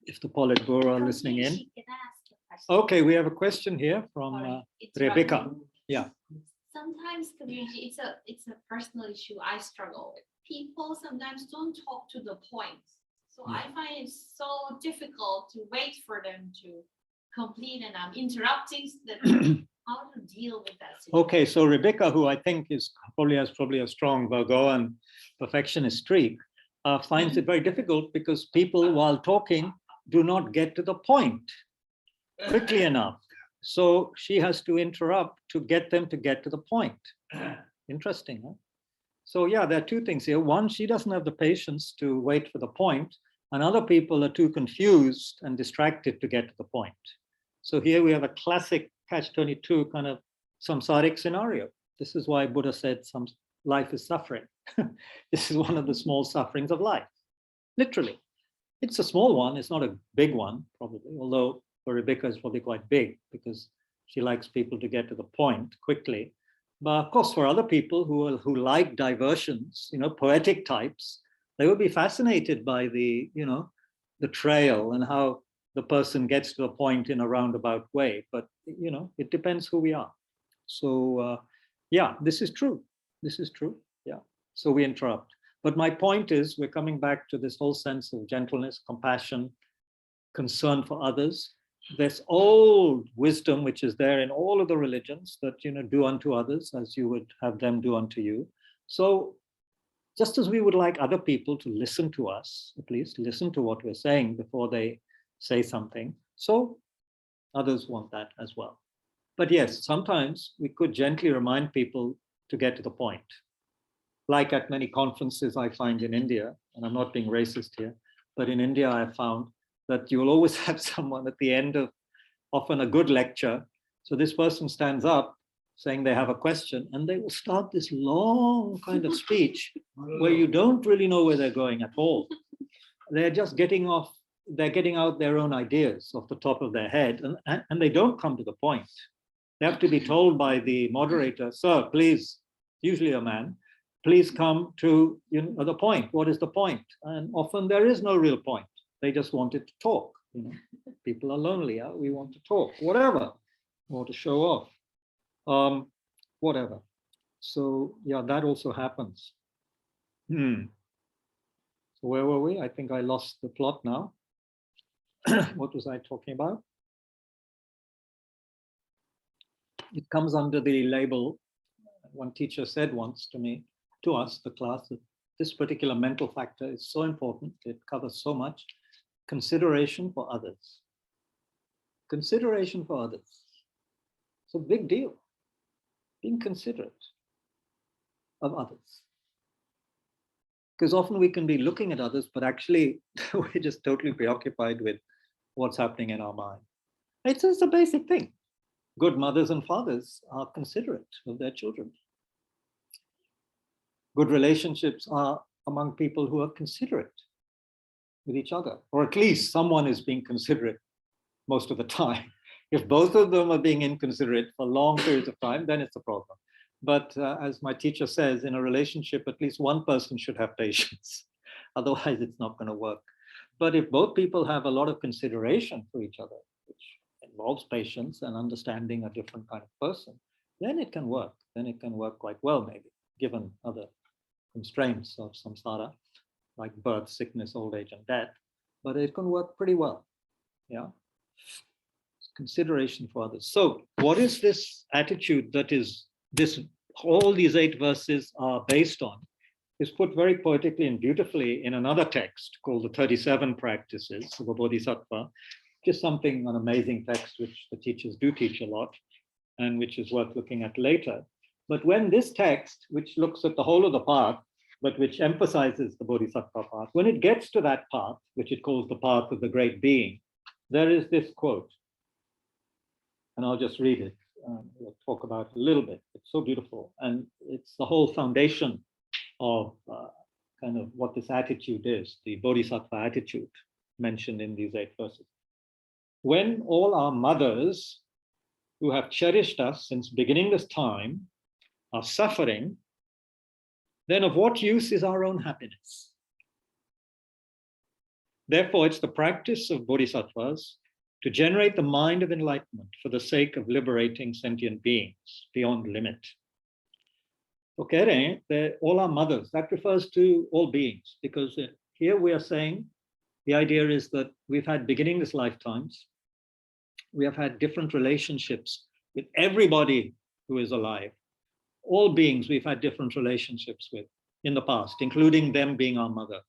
If the Politburo are listening in. Can I ask you a question? Okay, we have a question here from Rebecca. Yeah. Sometimes community, it's a personal issue I struggle with. People sometimes don't talk to the point. So I find it so difficult to wait for them to complete, and I'm interrupting how to deal with that situation. Okay, so Rebecca, who I think has probably a strong Virgoan perfectionist streak, finds it very difficult because people, while talking, do not get to the point quickly enough. So she has to interrupt to get them to get to the point. Interesting, huh? So yeah, there are two things here. One, she doesn't have the patience to wait for the point, and other people are too confused and distracted to get to the point. So here we have a classic catch-22 kind of samsaric scenario. This is why Buddha said life is suffering. This is one of the small sufferings of life, literally. It's a small one, it's not a big one, probably, although for Rebecca it's probably quite big because she likes people to get to the point quickly. But of course, for other people who like diversions, poetic types, they will be fascinated by the trail and how the person gets to the point in a roundabout way. But, it depends who we are. So, yeah, this is true. This is true. Yeah. So we interrupt. But my point is, we're coming back to this whole sense of gentleness, compassion, concern for others. There's old wisdom, which is there in all of the religions, that, do unto others as you would have them do unto you. So just as we would like other people to listen to us, at least listen to what we're saying before they say something, so others want that as well. But yes, sometimes we could gently remind people to get to the point. Like at many conferences I find in India, and I'm not being racist here, but in India I found that you will always have someone at the end of often a good lecture. So this person stands up saying they have a question, and they will start this long kind of speech where you don't really know where they're going at all. They're just getting out their own ideas off the top of their head, and they don't come to the point. They have to be told by the moderator, sir, please, usually a man, please come to the point. What is the point? And often there is no real point. They just wanted to talk. People are lonely. We want to talk, whatever. We want to show off, whatever. So yeah, that also happens. So where were we? I think I lost the plot now. What was I talking about? It comes under the label, one teacher said once to us, the class, that this particular mental factor is so important. It covers so much. Consideration for others. Consideration for others. It's a big deal. Being considerate of others. Because often we can be looking at others, but actually we're just totally preoccupied with what's happening in our mind. It's just a basic thing. Good mothers and fathers are considerate of their children. Good relationships are among people who are considerate with each other, or at least someone is being considerate most of the time. If both of them are being inconsiderate for long periods of time, then it's a problem. But as my teacher says, in a relationship, at least one person should have patience. Otherwise, it's not going to work. But if both people have a lot of consideration for each other, which involves patience and understanding a different kind of person, then it can work. Then it can work quite well, maybe, given other constraints of samsara, like birth, sickness, old age, and death. But it can work pretty well. Yeah. Consideration for others. So what is this attitude that is this, all these 8 verses are based on, is put very poetically and beautifully in another text called the 37 Practices of a Bodhisattva, which is an amazing text which the teachers do teach a lot and which is worth looking at later. But when this text, which looks at the whole of the path, but which emphasizes the Bodhisattva path, when it gets to that path, which it calls the path of the great being, there is this quote. And I'll just read it. We'll talk about it a little bit. It's so beautiful. And it's the whole foundation of kind of what this attitude is, the Bodhisattva attitude. mentioned in these 8 verses. When all our mothers who have cherished us since beginningless time are suffering, then of what use is our own happiness? Therefore, it's the practice of bodhisattvas to generate the mind of enlightenment for the sake of liberating sentient beings beyond limit. Okay, they're all our mothers. That refers to all beings, because here we are saying the idea is that we've had beginningless lifetimes. We have had different relationships with everybody who is alive. All beings we've had different relationships with in the past, including them being our mother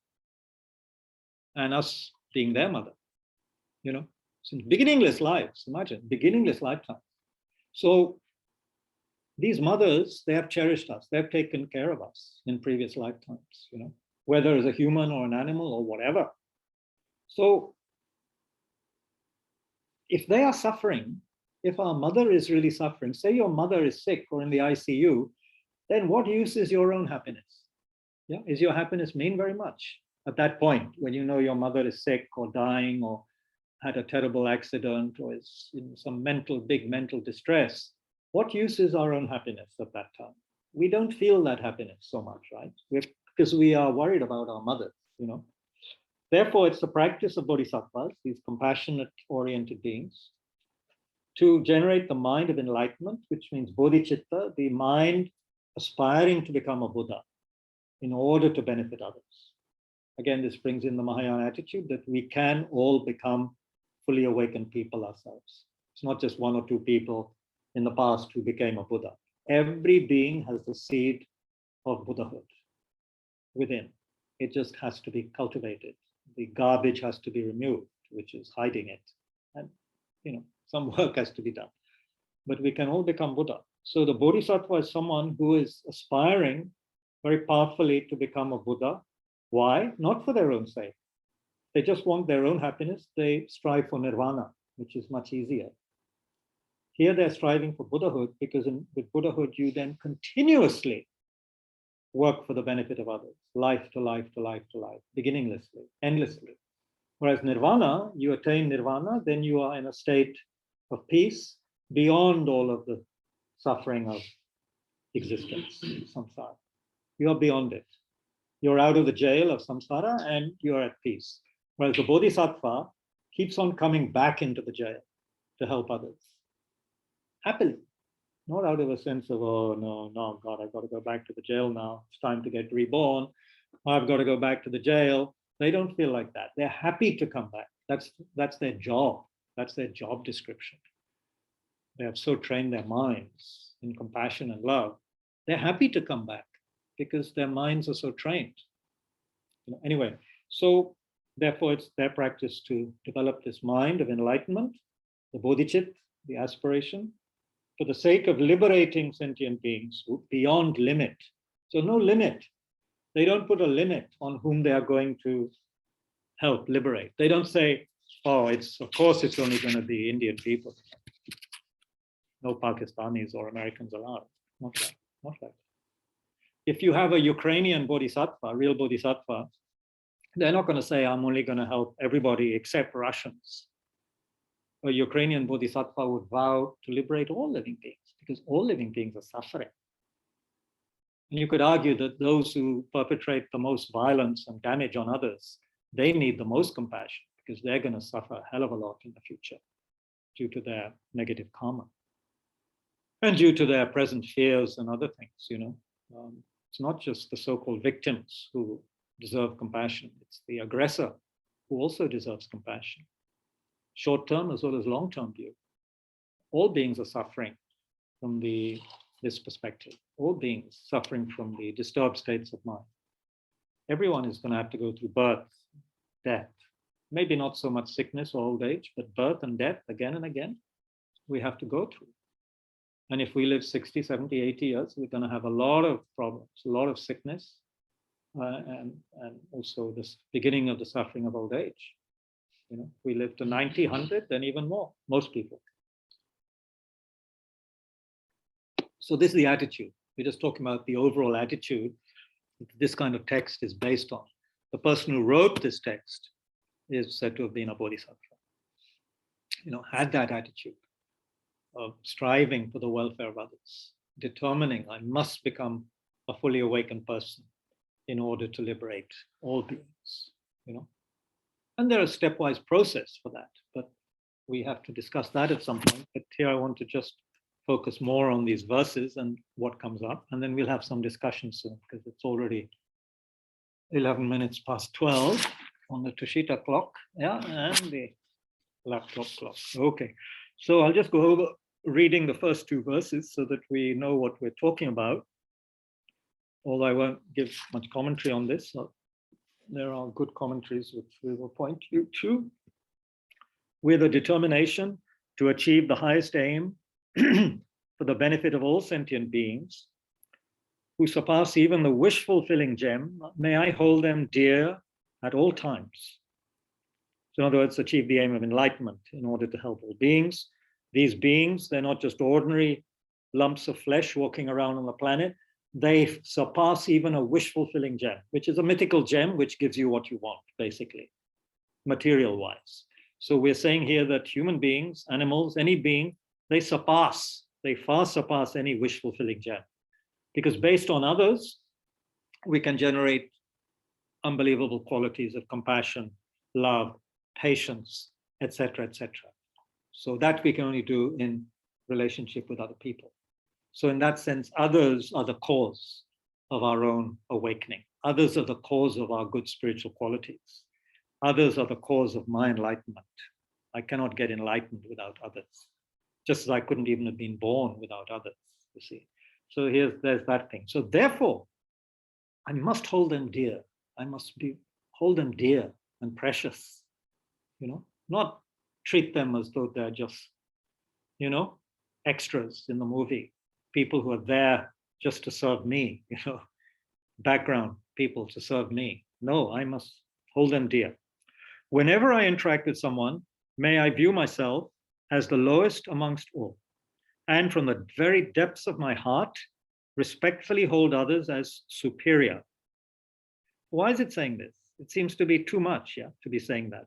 and us being their mother, since beginningless lives, imagine, beginningless lifetime. So these mothers, they have cherished us, they've taken care of us in previous lifetimes, whether as a human or an animal or whatever. So if they are suffering, if our mother is really suffering, say your mother is sick or in the ICU, then what use is your own happiness? Yeah, is your happiness mean very much at that point when you know your mother is sick or dying or had a terrible accident or is in some big mental distress? What use is our own happiness at that time? We don't feel that happiness so much, right? Because we are worried about our mother, Therefore, it's the practice of bodhisattvas, these compassionate-oriented beings, to generate the mind of enlightenment, which means bodhicitta, the mind aspiring to become a Buddha in order to benefit others. Again, this brings in the Mahayana attitude that we can all become fully awakened people ourselves. It's not just 1 or 2 people in the past who became a Buddha. Every being has the seed of Buddhahood within. It just has to be cultivated. The garbage has to be removed, which is hiding it. And, some work has to be done. But we can all become Buddha. So the bodhisattva is someone who is aspiring very powerfully to become a Buddha. Why? Not for their own sake. They just want their own happiness. They strive for nirvana, which is much easier. Here they're striving for Buddhahood because with Buddhahood, you then continuously work for the benefit of others, life to life to life to life, beginninglessly, endlessly. Whereas nirvana, you attain nirvana, then you are in a state of peace beyond all of the suffering of existence, samsara. You are beyond it. You're out of the jail of samsara and you're at peace. Whereas the bodhisattva keeps on coming back into the jail to help others. Happily. Not out of a sense of, oh, no, God, I've got to go back to the jail now. It's time to get reborn. I've got to go back to the jail. They don't feel like that. They're happy to come back. That's their job. That's their job description. They have so trained their minds in compassion and love. They're happy to come back because their minds are so trained. Anyway, so therefore it's their practice to develop this mind of enlightenment, the bodhicitta, the aspiration, for the sake of liberating sentient beings beyond limit. So no limit. They don't put a limit on whom they are going to help liberate. They don't say, oh, of course it's only going to be Indian people. No Pakistanis or Americans allowed. Not like that. If you have a Ukrainian bodhisattva, real bodhisattva, they're not going to say, I'm only going to help everybody except Russians. A Ukrainian bodhisattva would vow to liberate all living beings because all living beings are suffering. And you could argue that those who perpetrate the most violence and damage on others, they need the most compassion because they're going to suffer a hell of a lot in the future due to their negative karma and due to their present fears and other things, It's not just the so-called victims who deserve compassion. It's the aggressor who also deserves compassion. Short-term as well as long-term view. All beings are suffering from this perspective. All beings suffering from the disturbed states of mind. Everyone is going to have to go through birth, death. Maybe not so much sickness or old age, but birth and death again and again, we have to go through. And if we live 60, 70, 80 years, we're going to have a lot of problems, a lot of sickness, and also this beginning of the suffering of old age. We live to 90, 100, then even more, most people. So this is the attitude. We're just talking about the overall attitude that this kind of text is based on. The person who wrote this text is said to have been a bodhisattva. Had that attitude of striving for the welfare of others, determining I must become a fully awakened person in order to liberate all beings, And there is a stepwise process for that, but we have to discuss that at some point. But here I want to just focus more on these verses and what comes up, and then we'll have some discussion soon because it's already 11 minutes past 12 on the Tushita clock, and the laptop clock. Okay, so I'll just go over reading the first two verses so that we know what we're talking about. Although I won't give much commentary on this, so there are good commentaries which we will point you to. With a determination to achieve the highest aim for the benefit of all sentient beings who surpass even the wish-fulfilling gem, may I hold them dear at all times. So in other words, achieve the aim of enlightenment in order to help all beings. These beings, they're not just ordinary lumps of flesh walking around on the planet. They surpass even a wish-fulfilling gem, which is a mythical gem which gives you what you want, basically, material-wise. So we're saying here that human beings, animals, any being, they far surpass any wish-fulfilling gem. Because based on others, we can generate unbelievable qualities of compassion, love, patience, etc., etc. So that we can only do in relationship with other people. So in that sense, others are the cause of our own awakening. Others are the cause of our good spiritual qualities. Others are the cause of my enlightenment. I cannot get enlightened without others, just as I couldn't even have been born without others, you see. So there's that thing. So therefore, I must hold them dear. I must hold them dear and precious, not treat them as though they're just, extras in the movie, people who are there just to serve me, background people to serve me. No, I must hold them dear. Whenever I interact with someone, may I view myself as the lowest amongst all, and from the very depths of my heart, respectfully hold others as superior. Why is it saying this? It seems to be too much, to be saying that.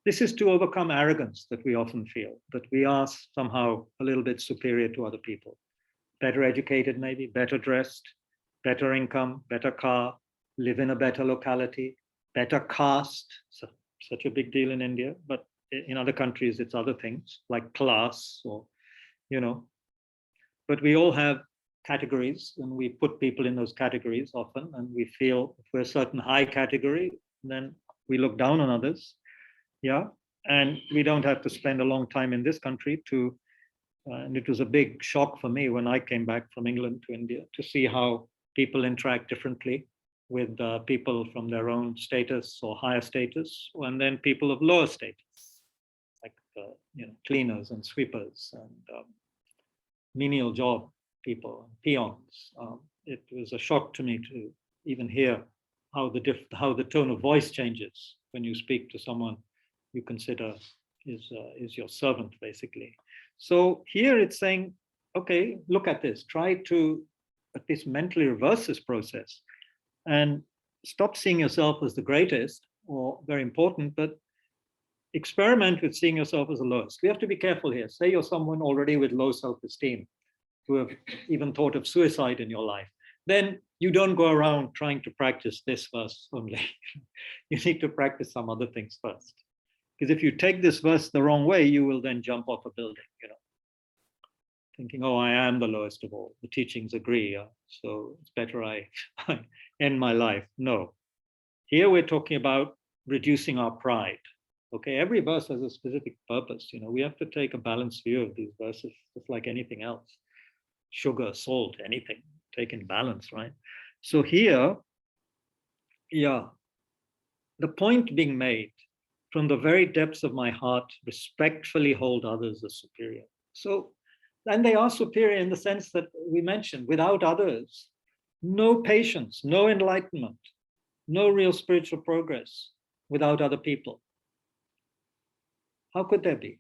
This is to overcome arrogance that we often feel, that we are somehow a little bit superior to other people. Better educated, maybe, better dressed, better income, better car, live in a better locality, better caste. So, such a big deal in India, but in other countries, it's other things like class or, But we all have categories, and we put people in those categories often, and we feel if we're a certain high category, then we look down on others. And we don't have to spend a long time in this country and it was a big shock for me when I came back from England to India to see how people interact differently with people from their own status or higher status, and then people of lower status, like cleaners and sweepers and menial job people, peons. It was a shock to me to even hear how the tone of voice changes when you speak to someone you consider is your servant, basically. So here it's saying, okay, look at this. Try to at least mentally reverse this process and stop seeing yourself as the greatest or very important, but experiment with seeing yourself as the lowest. We have to be careful here. Say you're someone already with low self-esteem, who have even thought of suicide in your life. Then you don't go around trying to practice this verse only. You need to practice some other things first. Because if you take this verse the wrong way, you will then jump off a building, thinking, oh, I am the lowest of all. The teachings agree, so it's better I end my life. No. Here we're talking about reducing our pride. Okay, every verse has a specific purpose. We have to take a balanced view of these verses, just like anything else. Sugar, salt, anything, take in balance, right? So here, the point being made, from the very depths of my heart, respectfully hold others as superior. So, and they are superior in the sense that we mentioned, without others, no patience, no enlightenment, no real spiritual progress without other people. How could there be?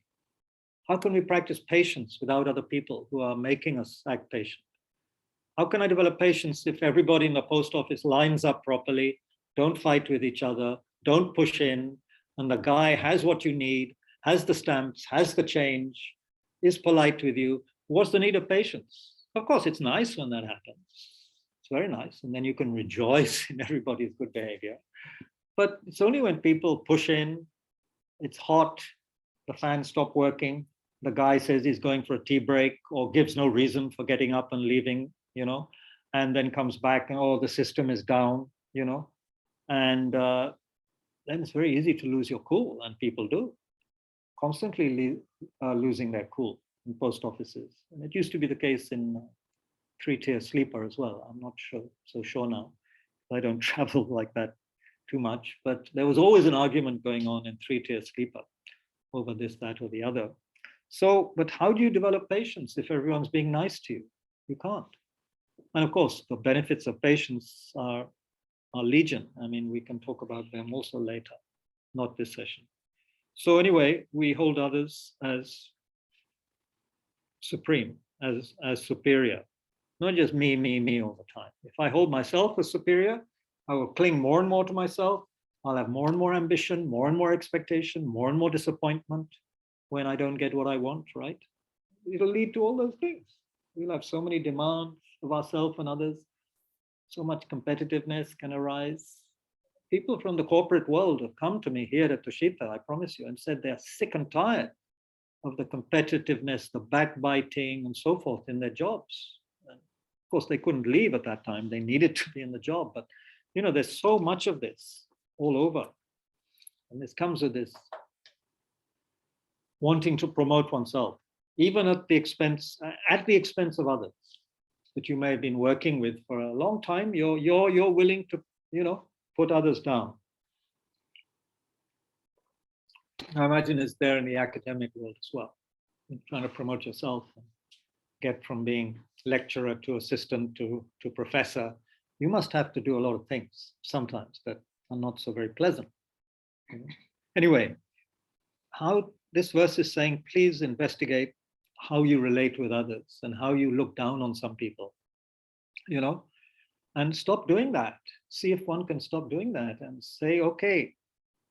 How can we practice patience without other people who are making us act patient? How can I develop patience if everybody in the post office lines up properly, don't fight with each other, don't push in, and the guy has what you need, has the stamps, has the change, is polite with you, what's the need of patience? Of course, it's nice when that happens. It's very nice. And then you can rejoice in everybody's good behavior. But it's only when people push in, it's hot, the fans stop working, the guy says he's going for a tea break or gives no reason for getting up and leaving, and then comes back and, oh, the system is down, and then it's very easy to lose your cool, and people do constantly losing their cool in post offices. And it used to be the case in three-tier sleeper as well. I'm not so sure now. I don't travel like that too much, but there was always an argument going on in three-tier sleeper over this, that, or the other. So, but how do you develop patience if everyone's being nice to you? You can't. And of course, the benefits of patience are legion. I mean, we can talk about them also later, not this session. So anyway, we hold others as supreme, as superior, not just me all the time. If I hold myself as superior, I will cling more and more to myself. I'll have more and more ambition, more and more expectation, more and more disappointment when I don't get what I want, right? It'll lead to all those things. We'll have so many demands of ourselves and others. So much competitiveness can arise. People from the corporate world have come to me here at Tushita, I promise you, and said they're sick and tired of the competitiveness, the backbiting, and so forth in their jobs. And of course, they couldn't leave at that time. They needed to be in the job. But, there's so much of this all over. And this comes with this wanting to promote oneself, even at the expense of others that you may have been working with for a long time. You're willing to, put others down. I imagine it's there in the academic world as well. You're trying to promote yourself and get from being lecturer to assistant to professor. You must have to do a lot of things sometimes that are not so very pleasant. Anyway, how this verse is saying, please investigate how you relate with others and how you look down on some people, and stop doing that. See if one can stop doing that and say, okay,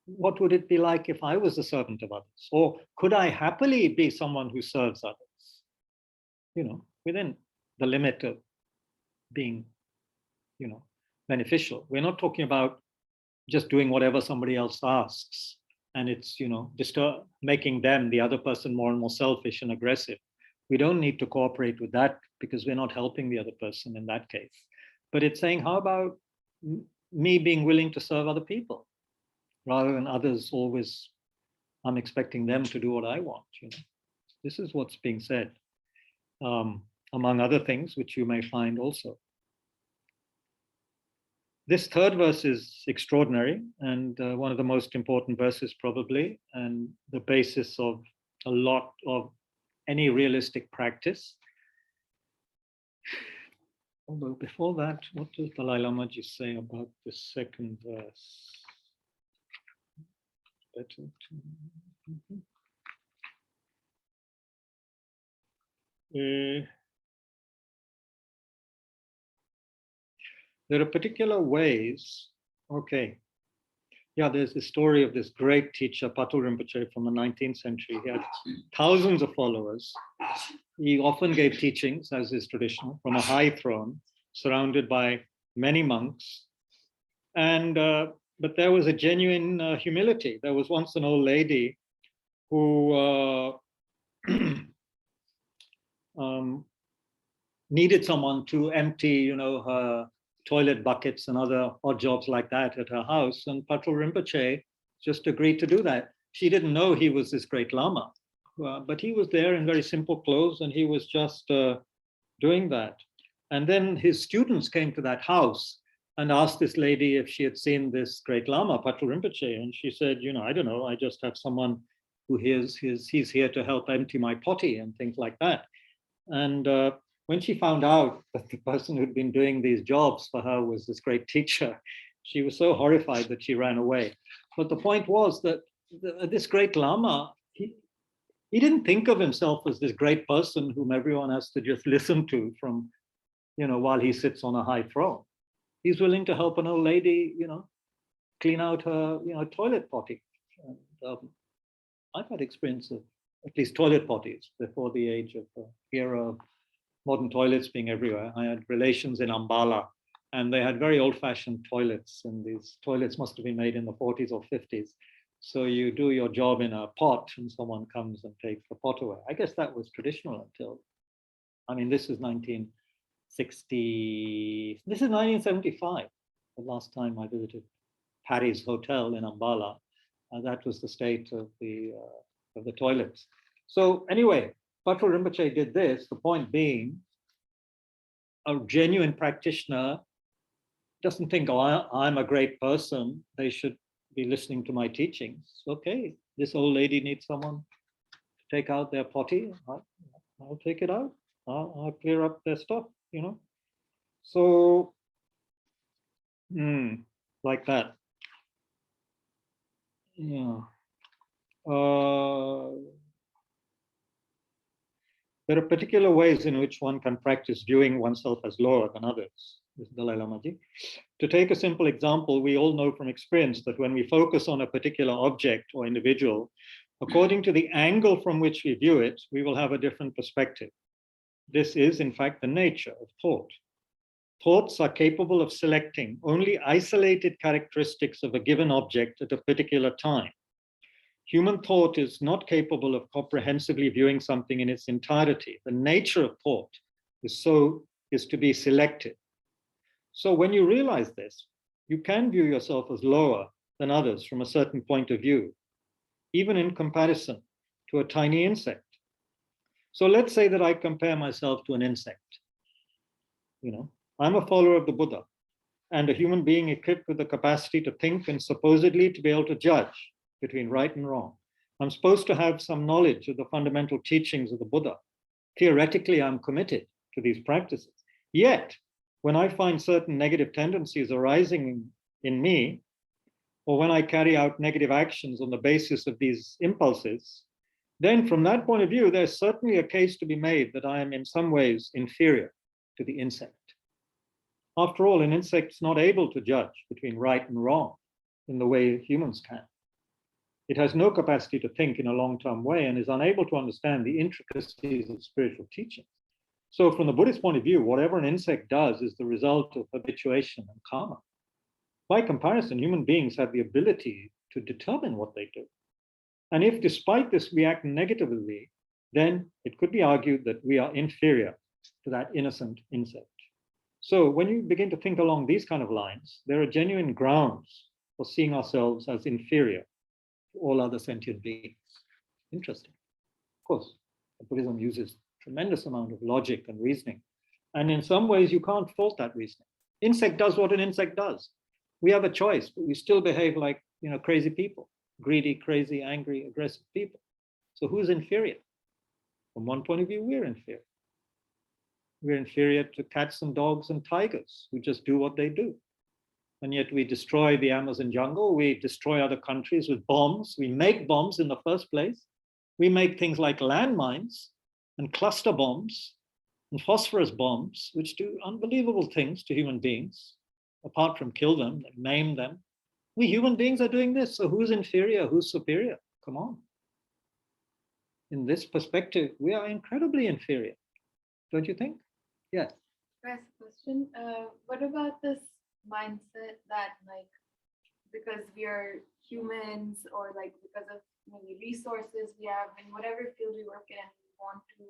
what would it be like if I was a servant of others? Or could I happily be someone who serves others, within the limit of being, beneficial. We're not talking about just doing whatever somebody else asks and it's, making them, the other person, more and more selfish and aggressive. We don't need to cooperate with that because we're not helping the other person in that case. But it's saying, how about me being willing to serve other people rather than others always, I'm expecting them to do what I want. This is what's being said, among other things, which you may find also. This third verse is extraordinary and one of the most important verses probably, and the basis of a lot of any realistic practice. Although before that, what does Dalai Lama just say about the second verse? There are particular ways, okay. Yeah, there's the story of this great teacher, Patul Rinpoche from the 19th century. He had thousands of followers. He often gave teachings, as is traditional, from a high throne, surrounded by many monks. And but there was a genuine humility. There was once an old lady who needed someone to empty, her toilet buckets and other odd jobs like that at her house. And Patul Rinpoche just agreed to do that. She didn't know he was this great Lama, but he was there in very simple clothes and he was just doing that. And then his students came to that house and asked this lady if she had seen this great Lama, Patul Rinpoche. And she said, I don't know, I just have someone who he's here to help empty my potty and things like that. And when she found out that the person who'd been doing these jobs for her was this great teacher, she was so horrified that she ran away. But the point was that this great Lama, he didn't think of himself as this great person whom everyone has to just listen to from, while he sits on a high throne. He's willing to help an old lady, clean out her, toilet potty. And, I've had experience of at least toilet potties before the age of era of modern toilets being everywhere. I had relations in Ambala, and they had very old-fashioned toilets, and these toilets must have been made in the 40s or 50s. So you do your job in a pot, and someone comes and takes the pot away. I guess that was traditional until, this is 1960. This is 1975. The last time I visited Paddy's Hotel in Ambala, that was the state of the toilets. So anyway, Patrul Rinpoche did this. The point being, a genuine practitioner doesn't think, oh, I'm a great person, they should be listening to my teachings. Okay, this old lady needs someone to take out their potty. I'll take it out. I'll clear up their stuff, So, like that. Yeah. There are particular ways in which one can practice viewing oneself as lower than others. This is Dalai Lama ji. To take a simple example, we all know from experience that when we focus on a particular object or individual, according to the angle from which we view it, we will have a different perspective. This is, in fact, the nature of thought. Thoughts are capable of selecting only isolated characteristics of a given object at a particular time. Human thought is not capable of comprehensively viewing something in its entirety. The nature of thought is to be selective. So when you realize this, you can view yourself as lower than others from a certain point of view, even in comparison to a tiny insect. So let's say that I compare myself to an insect. I'm a follower of the Buddha and a human being equipped with the capacity to think and supposedly to be able to judge between right and wrong. I'm supposed to have some knowledge of the fundamental teachings of the Buddha. Theoretically, I'm committed to these practices. Yet, when I find certain negative tendencies arising in me, or when I carry out negative actions on the basis of these impulses, then from that point of view, there's certainly a case to be made that I am in some ways inferior to the insect. After all, an insect's not able to judge between right and wrong in the way humans can. It has no capacity to think in a long-term way and is unable to understand the intricacies of spiritual teaching. So from the Buddhist point of view, whatever an insect does is the result of habituation and karma. By comparison, human beings have the ability to determine what they do. And if despite this we act negatively, then it could be argued that we are inferior to that innocent insect. So when you begin to think along these kind of lines, there are genuine grounds for seeing ourselves as inferior to all other sentient beings. Interesting. Of course, Buddhism uses tremendous amount of logic and reasoning. And in some ways, you can't fault that reasoning. Insect does what an insect does. We have a choice, but we still behave like crazy people, greedy, crazy, angry, aggressive people. So who's inferior? From one point of view, we're inferior. We're inferior to cats and dogs and tigers who just do what they do. And yet we destroy the Amazon jungle. We destroy other countries with bombs. We make bombs in the first place. We make things like landmines and cluster bombs and phosphorus bombs, which do unbelievable things to human beings, apart from kill them, maim them. We human beings are doing this. So who's inferior? Who's superior? Come on. In this perspective, we are incredibly inferior. Don't you think? Yes. First question. What about this mindset that because we are humans or because of maybe resources we have in whatever field we work in, we want to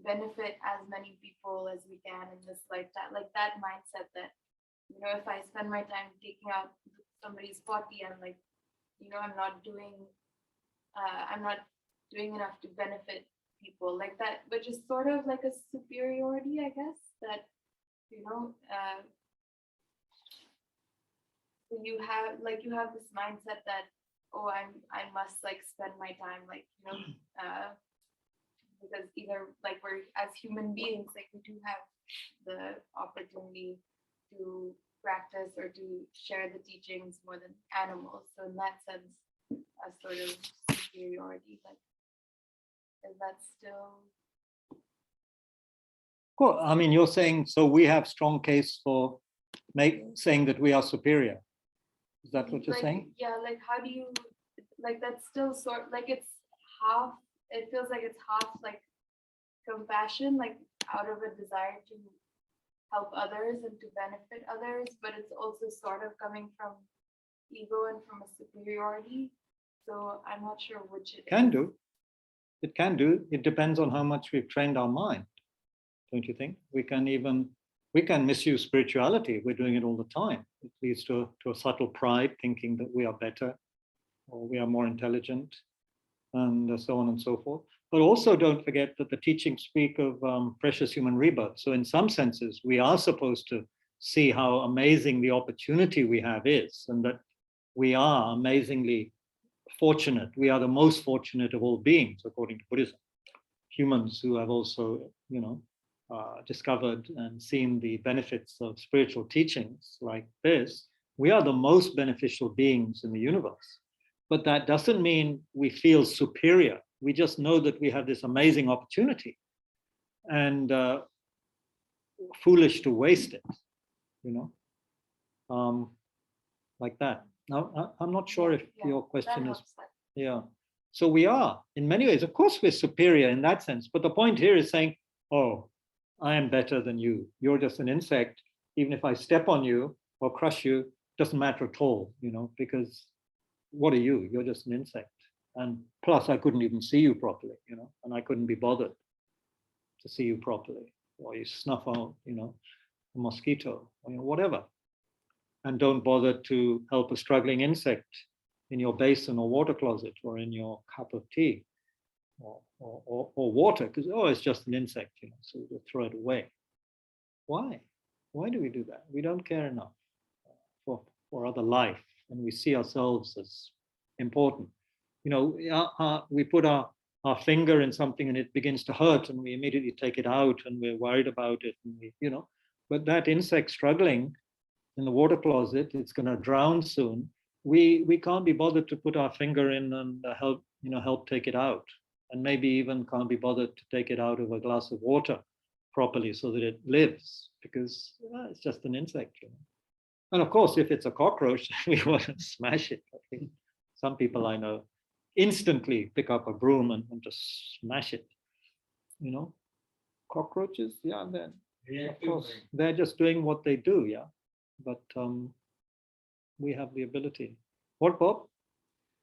benefit as many people as we can in this lifetime, that mindset that, if I spend my time taking out somebody's potty, I'm I'm not doing enough to benefit people like that, which is sort of like a superiority, I guess, that you have this mindset that, oh, I must spend my time because either we're as human beings, we do have the opportunity to practice or to share the teachings more than animals. So in that sense, a sort of superiority, is that still? Cool. I mean, you're saying, so we have strong case for saying that we are superior. Is that what you're like, saying? yeah, like how do you, like that's still sort, like it's half, it feels like it's half like compassion, like out of a desire to help others and to benefit others, but it's also sort of coming from ego and from a superiority. So I'm not sure which it Can is. do. It can do. It depends on how much we've trained our mind, don't you think? We can misuse spirituality. We're doing it all the time. It leads to a subtle pride, thinking that we are better or we are more intelligent, and so on and so forth. But also don't forget that the teachings speak of precious human rebirth. So in some senses, we are supposed to see how amazing the opportunity we have is, and that we are amazingly fortunate. We are the most fortunate of all beings, according to Buddhism. Humans who have also, discovered and seen the benefits of spiritual teachings like this, we are the most beneficial beings in the universe. But that doesn't mean we feel superior. We just know that we have this amazing opportunity, and foolish to waste it, like that. Now, I'm not sure if your question is, yeah. So we are, in many ways, of course, we're superior in that sense. But the point here is saying, oh, I am better than you. You're just an insect. Even if I step on you or crush you, doesn't matter at all, because what are you? You're just an insect. And plus, I couldn't even see you properly, and I couldn't be bothered to see you properly. Or you snuff out, a mosquito, or whatever. And don't bother to help a struggling insect in your basin or water closet or in your cup of tea or water, because, it's just an insect, so we'll throw it away. Why? Why do we do that? We don't care enough for other life, and we see ourselves as important. We put our finger in something and it begins to hurt, and we immediately take it out and we're worried about it, and but that insect struggling in the water closet, it's going to drown soon. We can't be bothered to put our finger in and help take it out, and maybe even can't be bothered to take it out of a glass of water properly so that it lives, because it's just an insect. And of course, if it's a cockroach, we want to smash it. I think some people I know instantly pick up a broom and just smash it. Cockroaches, yeah, then of course they're just doing what they do, yeah. But we have the ability. What, Bob?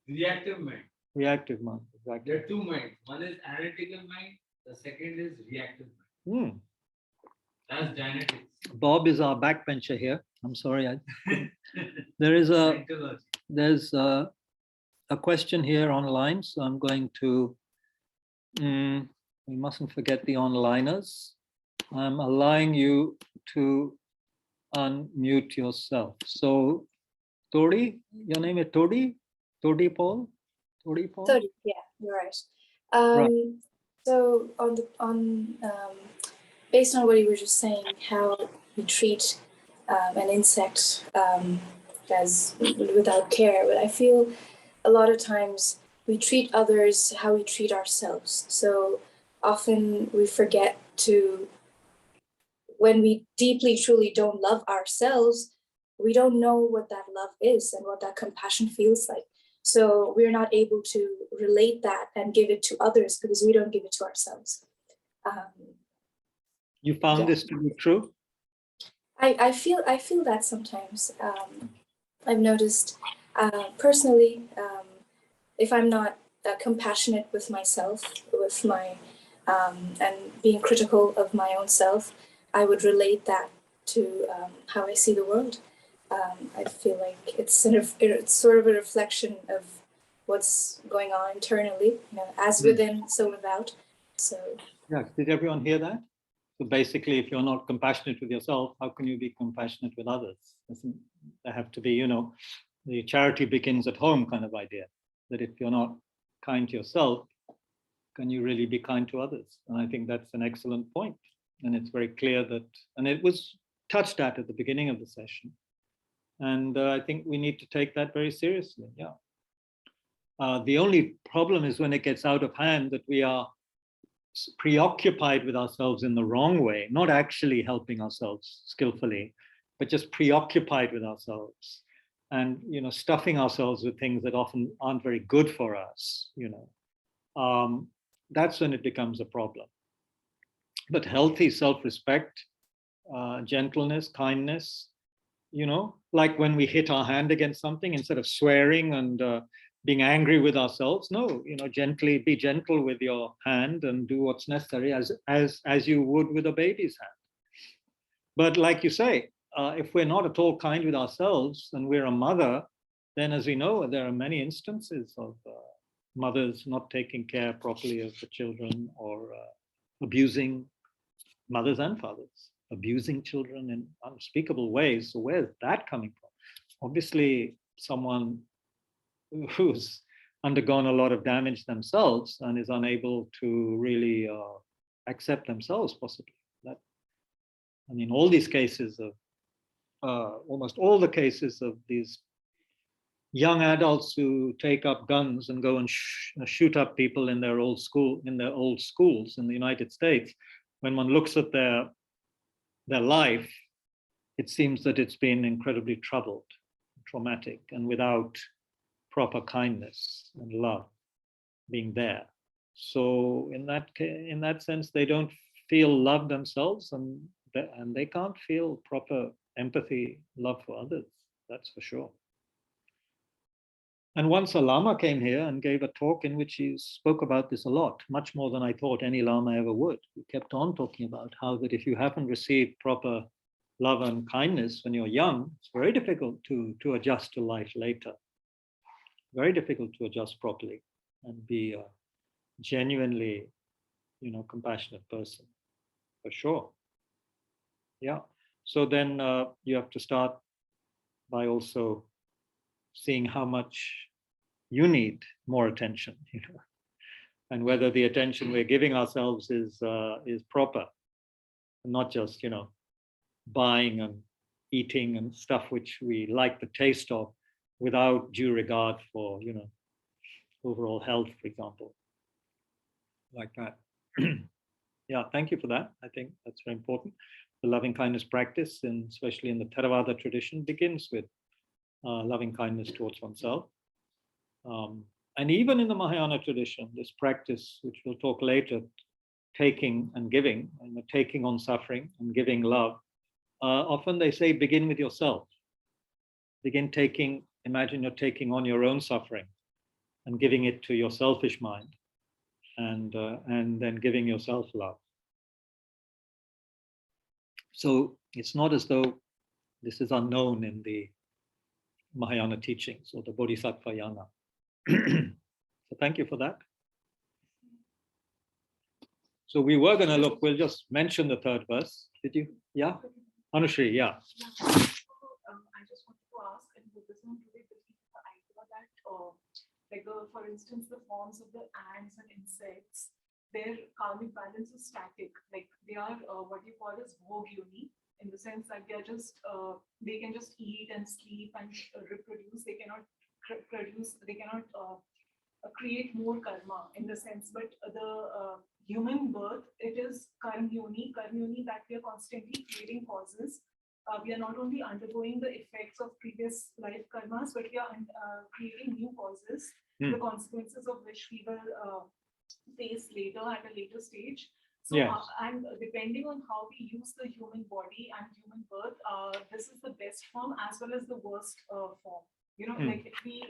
Reactive mind. Reactive mind, exactly. There are two minds. One is analytical mind. The second is reactive mind. That's genetics. Bob is our backbencher here. I'm sorry. There's a question here online, so I'm going to. We mustn't forget the onliners. I'm allowing you to unmute yourself. So, Tori, your name is Tori? Tori Paul? Tori Paul? Tori, yeah, you're right. Right. So based on what you were just saying, how we treat an insect as without care, but I feel a lot of times we treat others how we treat ourselves. So often we forget to, when we deeply, truly don't love ourselves, we don't know what that love is and what that compassion feels like. So we're not able to relate that and give it to others because we don't give it to ourselves. You found this to be true? I feel that sometimes. I've noticed personally, if I'm not compassionate with myself, with my and being critical of my own self, I would relate that to how I see the world. I feel like it's sort of a reflection of what's going on internally, as within, so without. So yeah, did everyone hear that? So basically, if you're not compassionate with yourself, how can you be compassionate with others? There have to be, the charity begins at home kind of idea, that if you're not kind to yourself, can you really be kind to others? And I think that's an excellent point. And it's very clear that, and it was touched at the beginning of the session. And I think we need to take that very seriously, yeah. The only problem is when it gets out of hand that we are preoccupied with ourselves in the wrong way, not actually helping ourselves skillfully, but just preoccupied with ourselves. and stuffing ourselves with things that often aren't very good for us, that's when it becomes a problem. But healthy self-respect, gentleness, kindness, like when we hit our hand against something, instead of swearing and being angry with ourselves, no, gently be gentle with your hand and do what's necessary as you would with a baby's hand. But like you say, if we're not at all kind with ourselves and we're a mother, then as we know, there are many instances of mothers not taking care properly of the children, or abusing, mothers and fathers, abusing children in unspeakable ways. So where's that coming from? Obviously, someone who's undergone a lot of damage themselves and is unable to really accept themselves, possibly. All these cases of, almost all the cases of these young adults who take up guns and go and shoot up people in their old schools in the United States, when one looks at their life, it seems that it's been incredibly troubled, traumatic, and without proper kindness and love being there. So in that sense, they don't feel love themselves, and they can't feel proper empathy, love for others. That's for sure. And once a Lama came here and gave a talk in which he spoke about this a lot, much more than I thought any Lama ever would. He kept on talking about how that if you haven't received proper love and kindness when you're young, it's very difficult to adjust to life later. Very difficult to adjust properly and be a genuinely, compassionate person, for sure. Yeah. So then you have to start by also seeing how much you need more attention, and whether the attention we're giving ourselves is proper, and not just buying and eating and stuff which we like the taste of without due regard for overall health, for example, like that. Yeah, thank you for that. I think that's very important. The loving kindness practice, and especially in the Theravada tradition, begins with loving kindness towards oneself. And even in the Mahayana tradition, this practice, which we'll talk later, taking and giving, and taking on suffering and giving love, often they say begin with yourself. Begin taking, imagine you're taking on your own suffering and giving it to your selfish mind, and then giving yourself love. So it's not as though this is unknown in the Mahayana teachings or the Bodhisattva Yana. So thank you for that. So we were going to look, we'll just mention the third verse. Did you? Yeah? Anushri, yeah. I just wanted to ask, in Buddhism, do they believe the idea that, for instance, the forms of the ants and insects, their karmic balance is static. Like they are what you call as bhog yoni, in the sense that they are just they can just eat and sleep and reproduce. They cannot produce. They cannot create more karma in the sense. But the human birth, it is karma yoni that we are constantly creating causes. We are not only undergoing the effects of previous life karmas, but we are creating new causes, the consequences of which we will face later at a later stage. So, yes. And depending on how we use the human body and human birth, this is the best form as well as the worst form. Like if we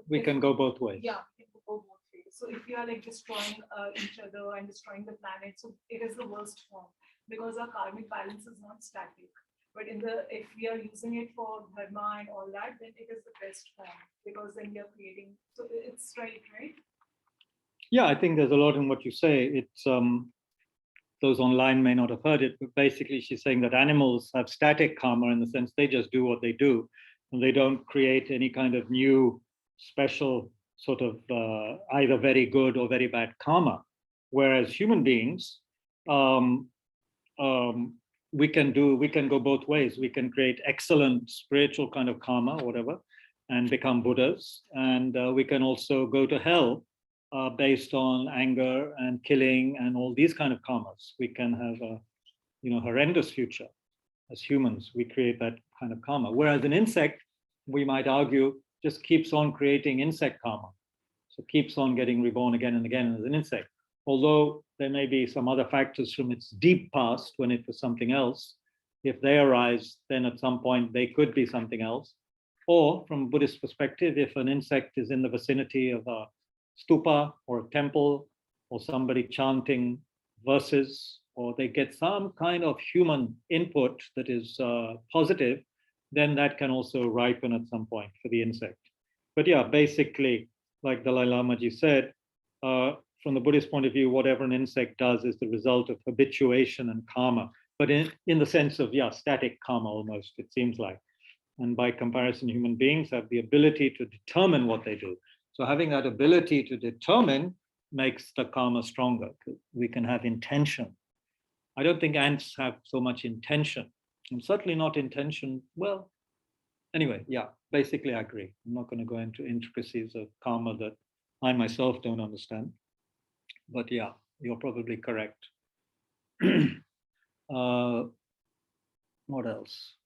we can go both ways. Yeah, we can go both ways. So if we are like destroying each other and destroying the planet, so it is the worst form because our karmic balance is not static. But if we are using it for dharma and all that, then it is the best form because then we are creating. So it's right? Yeah, I think there's a lot in what you say. It's those online may not have heard it, but basically she's saying that animals have static karma in the sense they just do what they do, and they don't create any kind of new special sort of either very good or very bad karma. Whereas human beings, we can go both ways. We can create excellent spiritual kind of karma, or whatever, and become Buddhas, and we can also go to hell based on anger and killing and all these kind of karmas. We can have a horrendous future as humans. We create that kind of karma. Whereas an insect we might argue, just keeps on creating insect karma. So keeps on getting reborn again and again as an insect. Although there may be some other factors from its deep past when it was something else. If they arise, then at some point they could be something else. Or from a Buddhist perspective, if an insect is in the vicinity of a stupa or a temple, or somebody chanting verses, or they get some kind of human input that is positive, then that can also ripen at some point for the insect. But yeah, basically, like Dalai Lama ji said, from the Buddhist point of view, whatever an insect does is the result of habituation and karma. But in the sense of, yeah, static karma almost, it seems like. And by comparison, human beings have the ability to determine what they do. So having that ability to determine makes the karma stronger. We can have intention. I don't think ants have so much intention. And certainly not intention. Well, anyway, yeah, basically I agree. I'm not going to go into intricacies of karma that I myself don't understand. But yeah, you're probably correct. What else?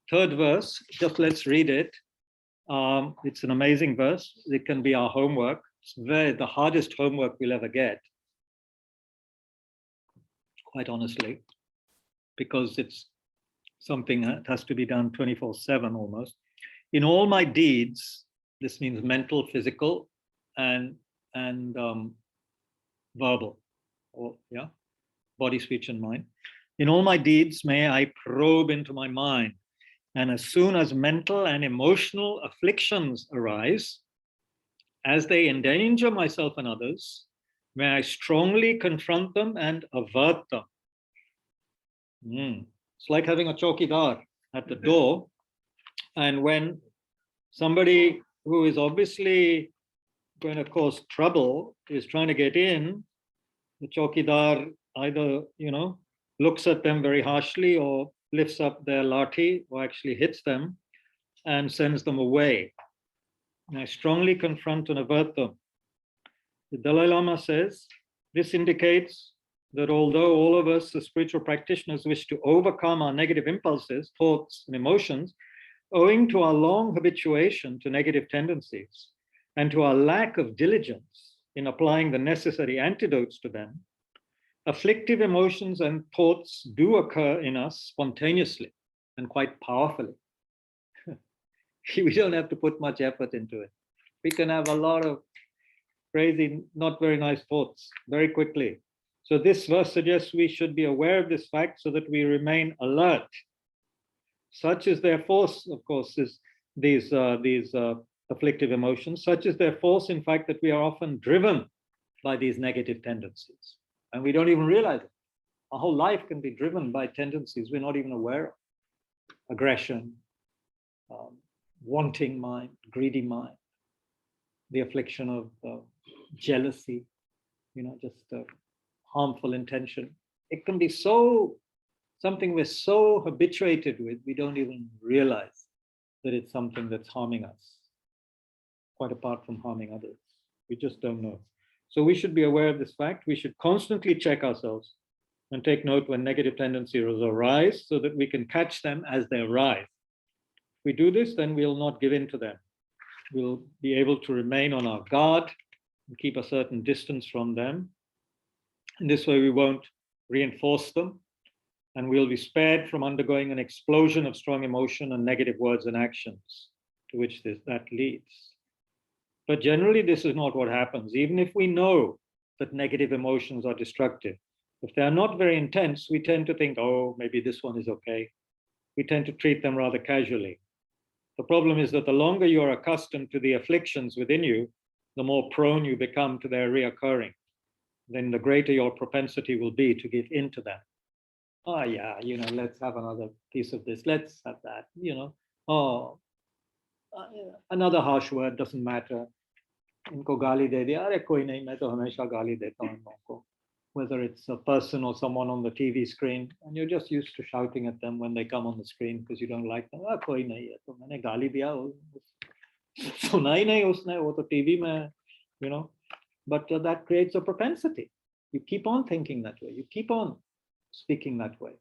Third verse, just let's read it. It's an amazing verse. It can be our homework. It's the hardest homework we'll ever get, quite honestly, because it's something that has to be done 24/7 almost. In all my deeds, this means mental, physical, and verbal, or yeah, body, speech, and mind. In all my deeds, may I probe into my mind. And as soon as mental and emotional afflictions arise, as they endanger myself and others, may I strongly confront them and avert them. It's like having a chowkidar at the door. And when somebody who is obviously going to cause trouble is trying to get in, the chowkidar either, looks at them very harshly or lifts up their lathi or actually hits them and sends them away. And I strongly confront and avert them. The Dalai Lama says, this indicates that although all of us as spiritual practitioners wish to overcome our negative impulses, thoughts, and emotions, owing to our long habituation to negative tendencies and to our lack of diligence in applying the necessary antidotes to them, afflictive emotions and thoughts do occur in us spontaneously and quite powerfully. We don't have to put much effort into it. We can have a lot of crazy, not very nice thoughts very quickly. So this verse suggests we should be aware of this fact so that we remain alert. Such is their force, of course, is these afflictive emotions. Such is their force, in fact, that we are often driven by these negative tendencies. And we don't even realize it. Our whole life can be driven by tendencies we're not even aware of. Aggression, wanting mind, greedy mind, the affliction of jealousy, just harmful intention. It can be something we're so habituated with, we don't even realize that it's something that's harming us, quite apart from harming others. We just don't know. So we should be aware of this fact. We should constantly check ourselves and take note when negative tendencies arise so that we can catch them as they arise. If we do this, then we'll not give in to them. We'll be able to remain on our guard and keep a certain distance from them. In this way, we won't reinforce them, and we'll be spared from undergoing an explosion of strong emotion and negative words and actions to which that leads. But generally, this is not what happens. Even if we know that negative emotions are destructive, if they are not very intense, we tend to think, oh, maybe this one is okay. We tend to treat them rather casually. The problem is that the longer you're accustomed to the afflictions within you, the more prone you become to their reoccurring. Then the greater your propensity will be to give in to them. Oh yeah, let's have another piece of this. Let's have that, another harsh word doesn't matter. इनको गाली दे दिया, अरे कोई नहीं, मैं तो हमेशा गाली देता हूँ इनको. Whether it's a person or someone on the TV screen, and you're just used to shouting at them when they come on the screen because you don't like them. कोई नहीं है, तो मैंने गाली दिया, सुना ही नहीं उसने, वो तो TV में, But that creates a propensity. You keep on thinking that way. You keep on speaking that way,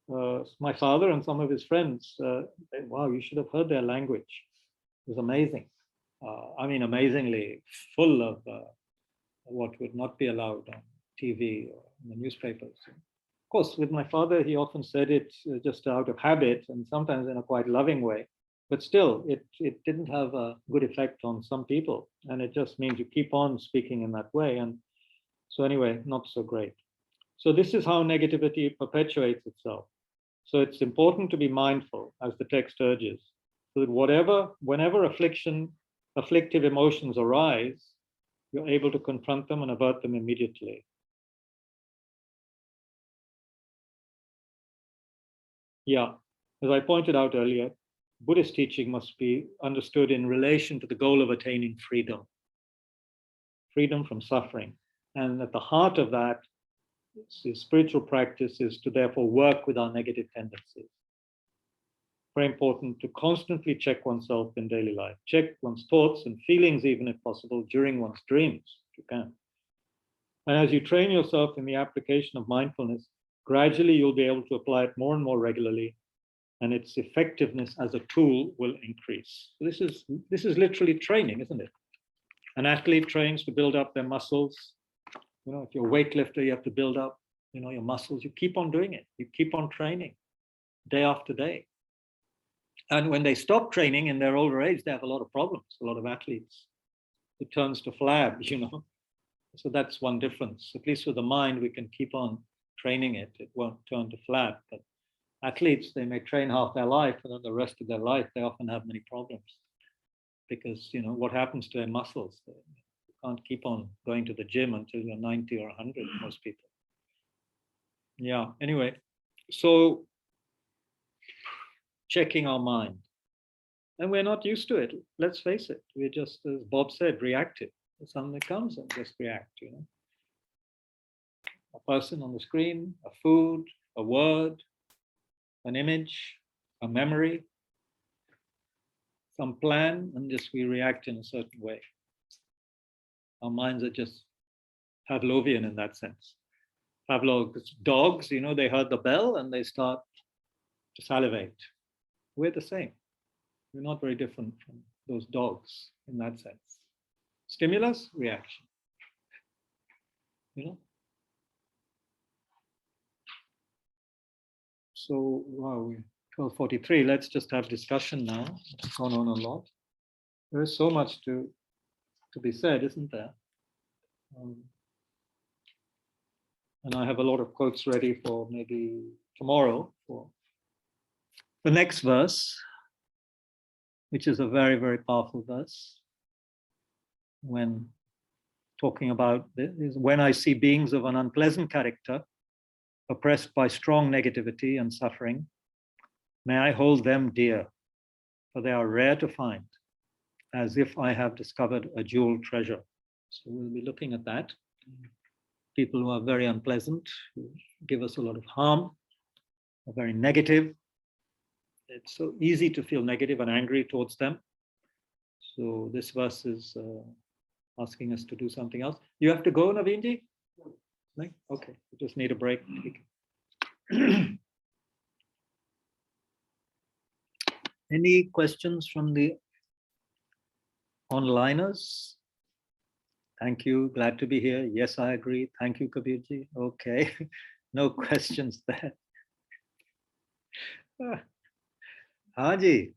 my father and some of his friends, wow, you should have heard their language. It was amazing. I mean, amazingly full of what would not be allowed on TV or in the newspapers. Of course, with my father, he often said it just out of habit and sometimes in a quite loving way. But still, it didn't have a good effect on some people. And it just means you keep on speaking in that way. And so anyway, not so great. So this is how negativity perpetuates itself. So it's important to be mindful, as the text urges, so that whenever afflictive emotions arise, you're able to confront them and avert them immediately. Yeah, as I pointed out earlier, Buddhist teaching must be understood in relation to the goal of attaining freedom. Freedom from suffering. And at the heart of that, spiritual practice is to therefore work with our negative tendencies. Very important to constantly check oneself in daily life. Check one's thoughts and feelings, even if possible, during one's dreams, if you can. And as you train yourself in the application of mindfulness, gradually you'll be able to apply it more and more regularly, and its effectiveness as a tool will increase. This is literally training, isn't it? An athlete trains to build up their muscles. You know, if you're a weightlifter, you have to build up, you know, your muscles. You keep on doing it. You keep on training day after day. And when they stop training in their older age, they have a lot of problems. A lot of athletes, it turns to flab, you know. So that's one difference. At least with the mind, we can keep on training it. It won't turn to flab. But athletes, they may train half their life, and then the rest of their life, they often have many problems. Because, you know, what happens to their muscles? You can't keep on going to the gym until you're 90 or 100, most people. Yeah, anyway, so checking our mind. And we're not used to it. Let's face it. We're just, as Bob said, reactive. If something comes and just react, you know. A person on the screen, a food, a word, an image, a memory, some plan, and just we react in a certain way. Our minds are just Pavlovian in that sense. Pavlov's dogs, you know, they heard the bell and they start to salivate. We're the same. We're not very different from those dogs in that sense. Stimulus, reaction. You know? So, wow, we're 12:43. Let's just have discussion now. It's gone on a lot. There is so much to be said, isn't there? And I have a lot of quotes ready for maybe tomorrow for the next verse, which is a very, very powerful verse. When talking about this, is when I see beings of an unpleasant character, oppressed by strong negativity and suffering, may I hold them dear, for they are rare to find, as if I have discovered a jewel treasure. So we'll be looking at that. People who are very unpleasant, who give us a lot of harm, are very negative. It's so easy to feel negative and angry towards them. So this verse is asking us to do something else. You have to go, Naveenji? No? Okay, you just need a break. Any questions from the onliners? Thank you, glad to be here. Yes, I agree. Thank you, Kabirji. Okay, no questions there. Haji,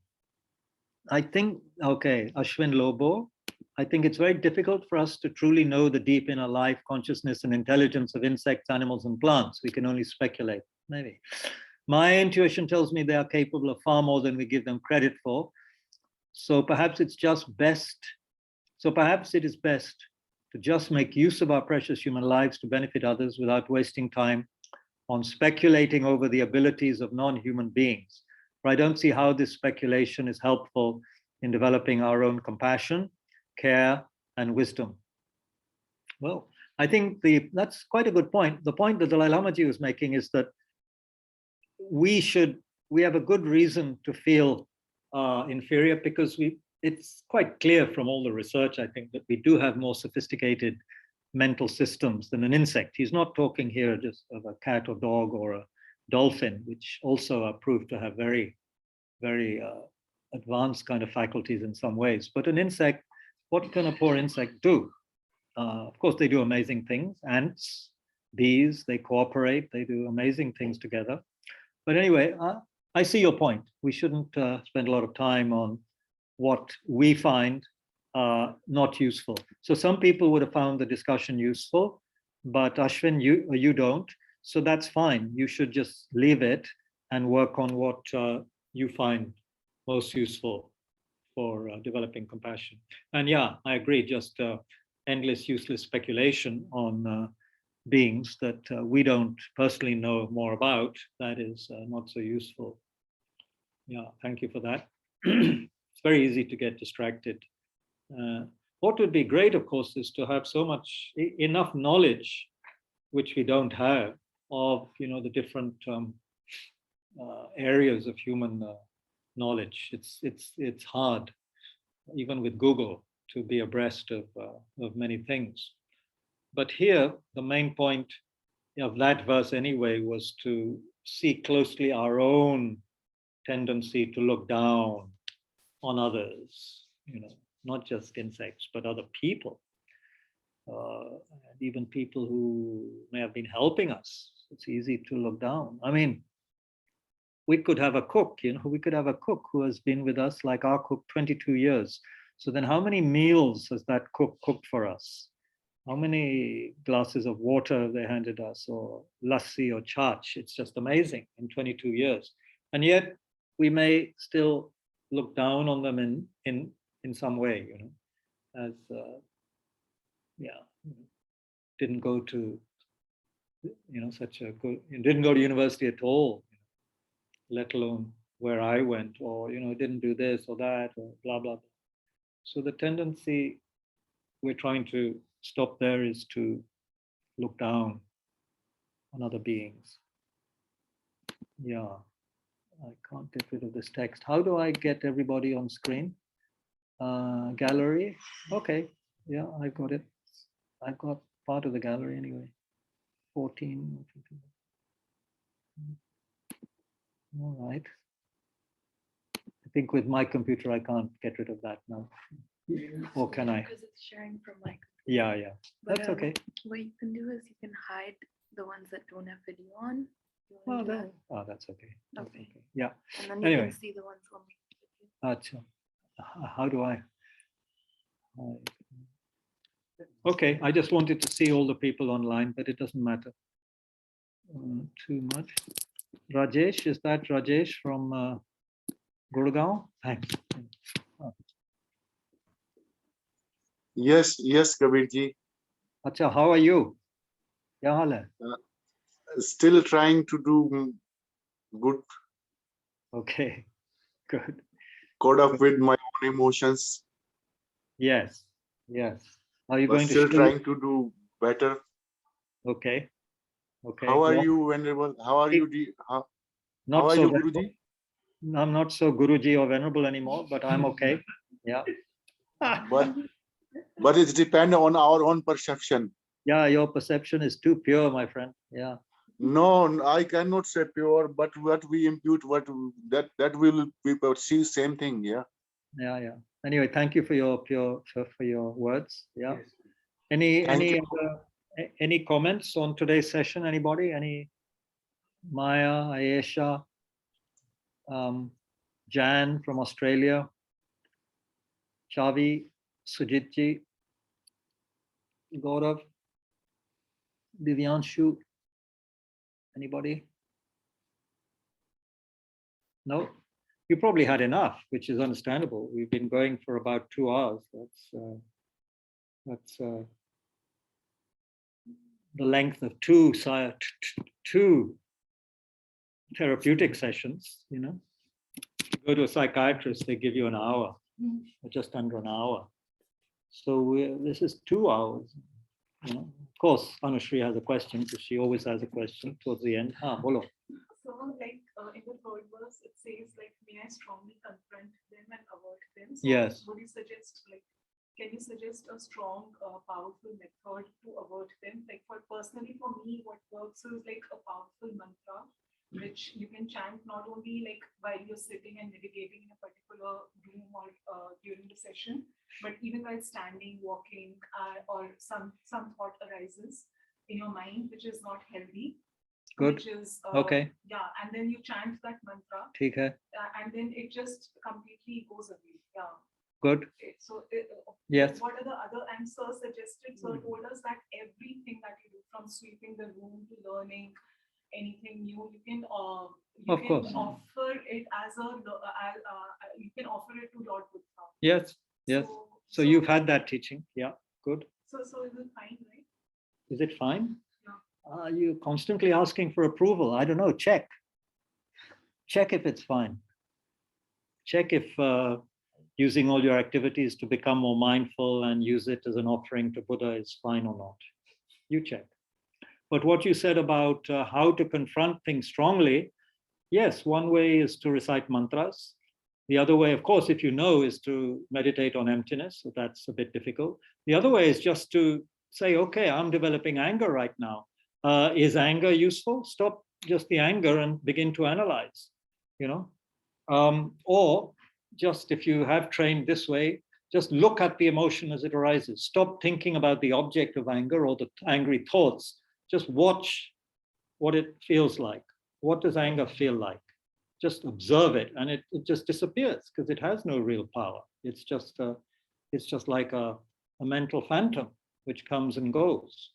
I think, okay, Ashwin Lobo, I think it's very difficult for us to truly know the deep inner life, consciousness, and intelligence of insects, animals, and plants. We can only speculate, maybe. My intuition tells me they are capable of far more than we give them credit for. So perhaps it's just best, it is best to just make use of our precious human lives to benefit others without wasting time on speculating over the abilities of non-human beings. For I don't see how this speculation is helpful in developing our own compassion, care, and wisdom. Well, I think that's quite a good point. The point that Dalai Lama Ji was making is that we have a good reason to feel inferior, because it's quite clear from all the research, I think, that we do have more sophisticated mental systems than an insect. He's not talking here just of a cat or dog or a dolphin, which also are proved to have very, very advanced kind of faculties in some ways. But an insect, what can a poor insect do? Of course, they do amazing things. Ants, bees, they cooperate, they do amazing things together. But anyway, I see your point. We shouldn't spend a lot of time on what we find not useful. So some people would have found the discussion useful, but Ashwin, you don't. So that's fine. You should just leave it and work on what you find most useful for developing compassion. And yeah, I agree, just endless useless speculation on beings that we don't personally know more about, that is not so useful. Yeah, thank you for that. It's very easy to get distracted. What would be great, of course, is to have so much, enough knowledge, which we don't have, of the different areas of human knowledge. It's hard, even with Google, to be abreast of many things. But here, the main point of that verse anyway was to see closely our own tendency to look down on others, not just insects, but other people, and even people who may have been helping us. It's easy to look down. I mean, we could have a cook, we could have a cook who has been with us, like our cook, 22 years. So then how many meals has that cook cooked for us? How many glasses of water have they handed us, or lassi or chach? It's just amazing in 22 years. And yet we may still look down on them in some way, as didn't go to such a good, didn't go to university at all, let alone where I went, or didn't do this or that, or blah blah blah. So the tendency we're trying to stop there is to look down on other beings. Yeah, I can't get rid of this text. How do I get everybody on screen? Gallery. Okay, yeah, I got it. I got part of the gallery anyway. 14. All right. I think with my computer, I can't get rid of that now. Or can I? Because it's sharing from my Yeah, yeah. But, That's okay. What you can do is you can hide the ones that don't have video on. Oh, that's okay. That's Okay. Yeah. And then you Anyway. can see the ones on How do I? Okay, I just wanted to see all the people online, but it doesn't matter too much. Rajesh, is that Rajesh from Gurgaon? Thanks. Yes, Kabirji. Acha, how are you? Kya haal hai? Still trying to do good. Okay, good. Caught up with my own emotions. Yes, yes. Are you But going still to trying to do better. Okay. Okay. How are Well, you, Venerable? How are you? How not are so you, venerable. Guruji? I'm not so Guruji or venerable anymore, but I'm okay. Yeah. But it depends on our own perception. Yeah, your perception is too pure, my friend. Yeah. No, I cannot say pure, but what we impute, that will we perceive same thing. Yeah. Yeah, yeah. Anyway, thank you for your for your words. Yeah. Yes. Any comments on today's session? Anybody? Any? Maya, Ayesha, Jan from Australia, Chavi, Sujitji, Gaurav, Divyanshu. Anybody? No? You probably had enough, which is understandable. We've been going for about 2 hours. That's the length of two therapeutic sessions. You go to a psychiatrist, they give you an hour, or just under an hour. So this is 2 hours. Of course, Anushri has a question, because she always has a question towards the end. Bolo. So, like in the third verse, it says, like, may I strongly confront them and avoid them. So Yes. Would you suggest, like, can you suggest a strong, powerful method to avoid them? Like, personally, for me, what works is like a powerful mantra which you can chant not only like while you're sitting and meditating in a particular room or during the session, but even while standing, walking, or some thought arises in your mind which is not healthy. Good. Which is Okay. yeah, and then you chant that mantra, ठीक है. and then it just completely goes away. Yeah. Good. So Yes. what are the other answers suggested? So it told us that everything that you do, from sweeping the room to learning anything new, you can Of course. offer it as a you can offer it to Lord Buddha. Yes. Yes. So you've had that teaching. Yeah. Good. So is it fine, right? Is it fine? Yeah. Are you constantly asking for approval? I don't know. Check. Check if it's fine. Check if using all your activities to become more mindful and use it as an offering to Buddha is fine or not. You check. But what you said about how to confront things strongly, yes, one way is to recite mantras. The other way, of course, if you know, is to meditate on emptiness. So that's a bit difficult. The other way is just to say, okay, I'm developing anger right now. Is anger useful? Stop just the anger and begin to analyze, you know? Or just if you have trained this way, just look at the emotion as it arises. Stop thinking about the object of anger or the angry thoughts. Just watch what it feels like. What does anger feel like? Just observe it, and it just disappears because it has no real power. It's just like a mental phantom which comes and goes.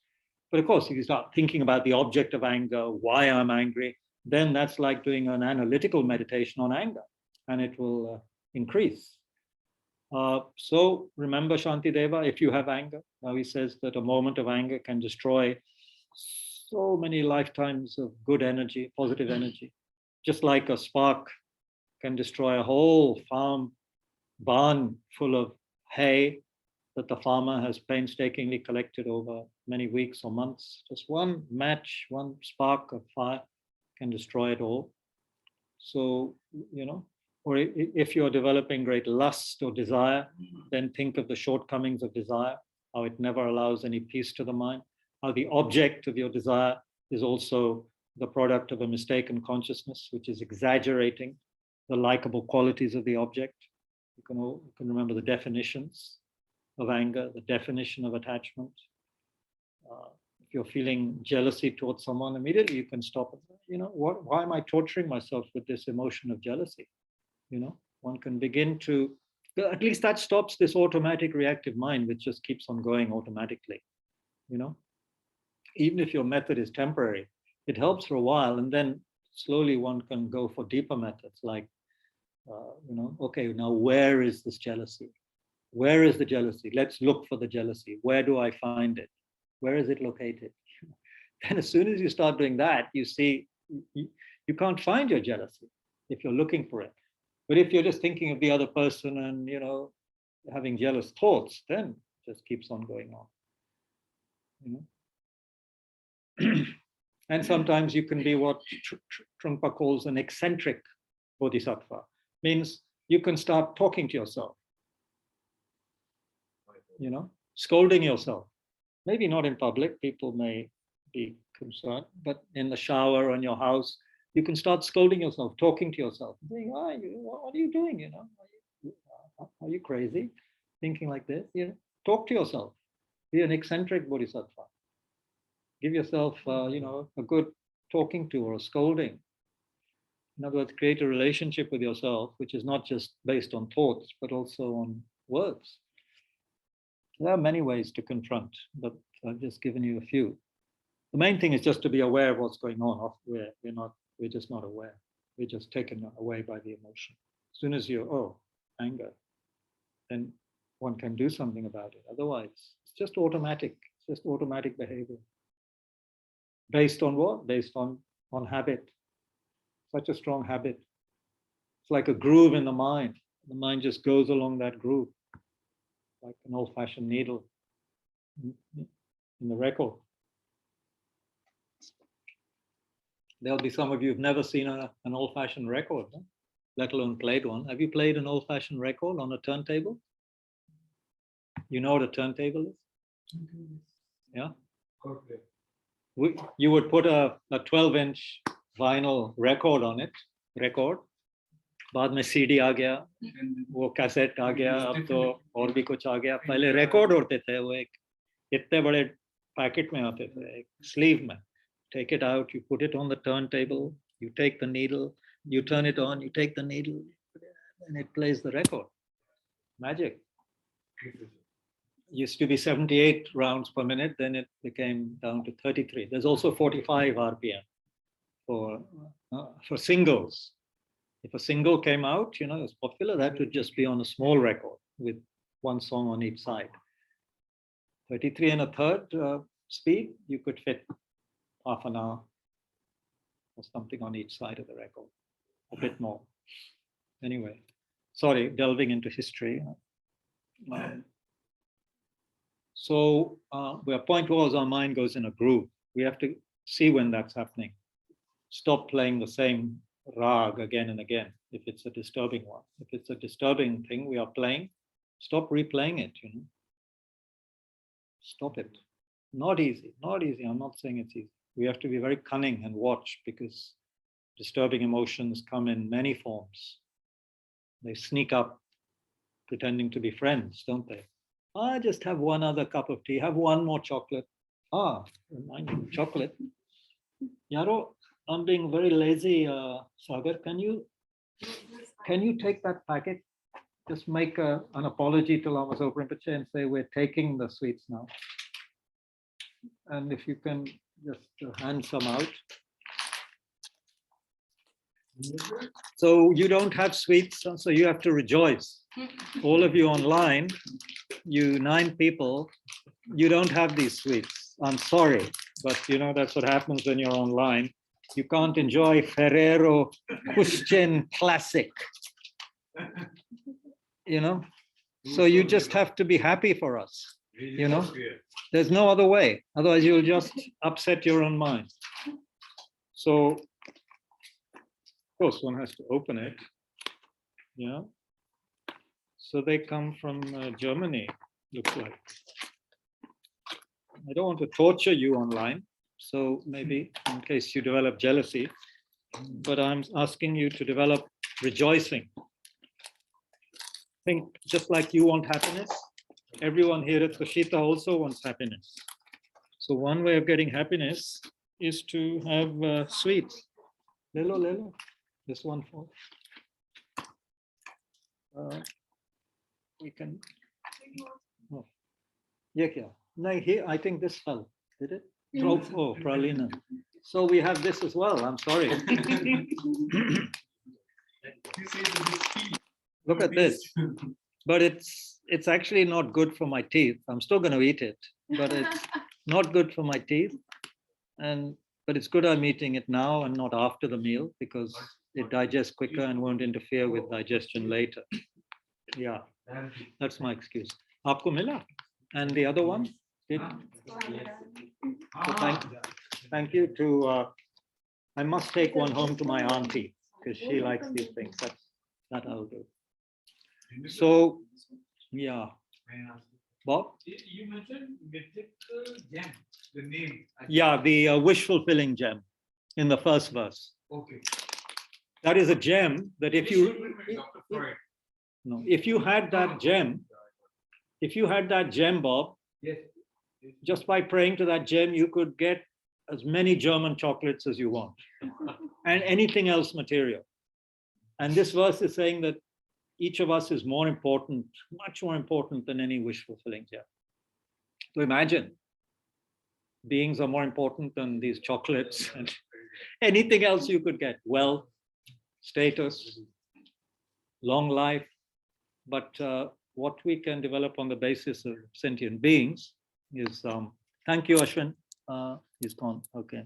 But of course, if you start thinking about the object of anger, why I'm angry, then that's like doing an analytical meditation on anger, and it will increase. So remember, Shantideva, if you have anger, now he says that a moment of anger can destroy so many lifetimes of good energy, positive energy. Just like a spark can destroy a whole barn full of hay that the farmer has painstakingly collected over many weeks or months. Just one match, one spark of fire can destroy it all. So, you know, or if you're developing great lust or desire, then think of the shortcomings of desire, how it never allows any peace to the mind, how the object of your desire is also the product of a mistaken consciousness, which is exaggerating the likable qualities of the object. You can remember the definitions of anger, the definition of attachment. If you're feeling jealousy towards someone, immediately you can stop it. You know, why am I torturing myself with this emotion of jealousy? You know, one can begin to, at least that stops this automatic reactive mind, which just keeps on going automatically. You know, even if your method is temporary, it helps for a while, and then slowly one can go for deeper methods like, you know, okay, now where is this jealousy? Where is the jealousy? Let's look for the jealousy. Where do I find it? Where is it located? Then as soon as you start doing that, you see, you can't find your jealousy if you're looking for it. But if you're just thinking of the other person and, you know, having jealous thoughts, then it just keeps on going on. You know? And sometimes you can be what Trungpa calls an eccentric bodhisattva. Means you can start talking to yourself, you know, scolding yourself. Maybe not in public, people may be concerned, but in the shower or in your house, you can start scolding yourself, talking to yourself, saying, what are you doing, you know? Are you crazy? Thinking like this, you know, talk to yourself. Be an eccentric bodhisattva. Give yourself, you know, a good talking to or a scolding. In other words, create a relationship with yourself, which is not just based on thoughts, but also on words. There are many ways to confront, but I've just given you a few. The main thing is just to be aware of what's going on. We're just not aware. We're just taken away by the emotion. As soon as you're, anger, then one can do something about it. Otherwise, it's just automatic. It's just automatic behavior. Based on what? Based on habit. Such a strong habit. It's like a groove in the mind. The mind just goes along that groove, like an old-fashioned needle in the record. There'll be some of you who've never seen an old-fashioned record, huh? Let alone played one. Have you played an old-fashioned record on a turntable? You know what a turntable is? Yeah? Okay. You would put a 12-inch vinyl record on it, record. बाद में CD आ गया, वो cassette आ गया, अब तो और भी कुछ आ गया. पहले रिकॉर्ड होते थे, वो एक इतने बड़े पैकेट में आते थे, एक स्लीव में. Take it out, you put it on the turntable, you take the needle, you turn it on, you take the needle, and it plays the record. Magic. Used to be 78 rounds per minute, then it became down to 33. There's also 45 RPM for singles. If a single came out, it was popular, that would just be on a small record with one song on each side. 33 and a third speed, you could fit half an hour or something on each side of the record, a bit more. Anyway, sorry, delving into history. So the point was our mind goes in a groove. We have to see when that's happening. Stop playing the same rag again and again if it's a disturbing one. If it's a disturbing thing we are playing, stop replaying it. Stop it. Not easy, not easy. I'm not saying it's easy. We have to be very cunning and watch, because disturbing emotions come in many forms. They sneak up pretending to be friends, don't they? Just have one other cup of tea, have one more chocolate. Remind me, chocolate. Yaro, I'm being very lazy, Sagar. Can you take that packet? Just make an apology to Lama Zopa Rinpoche and say we're taking the sweets now. And if you can just hand some out. So you don't have sweets, so you have to rejoice. All of you online, you 9 people, you don't have these sweets. I'm sorry, but that's what happens when you're online. You can't enjoy Ferrero Christian Classic. So you just have to be happy for us. There's no other way. Otherwise, you'll just upset your own mind. So, of course, one has to open it. Yeah. So they come from Germany, looks like. I don't want to torture you online, so maybe in case you develop jealousy, but I'm asking you to develop rejoicing. Think just like you want happiness, everyone here at Tushita also wants happiness. So one way of getting happiness is to have sweets. Lelo, this one for. We can. Oh. Yeah. No, here I think this fell. Did it? Drop. Oh, pralina. So we have this as well. I'm sorry. Look at this. But it's actually not good for my teeth. I'm still going to eat it, but it's not good for my teeth. But it's good I'm eating it now and not after the meal, because it digests quicker and won't interfere with digestion later. Yeah, that's my excuse. Aapko mila? And the other one? So thank you to, I must take one home to my auntie, because she likes these things. That I'll do. So, yeah. Bob? You mentioned mythic gem, the name. Yeah, the wish fulfilling gem in the first verse. Okay. That is a gem that if you had that gem, Bob, yes, just by praying to that gem, you could get as many German chocolates as you want and anything else material. And this verse is saying that each of us is more important, much more important than any wish fulfilling gem. So imagine, beings are more important than these chocolates and anything else you could get. Wealth, status, long life. But what we can develop on the basis of sentient beings is, thank you, Ashwin. He's gone. Okay.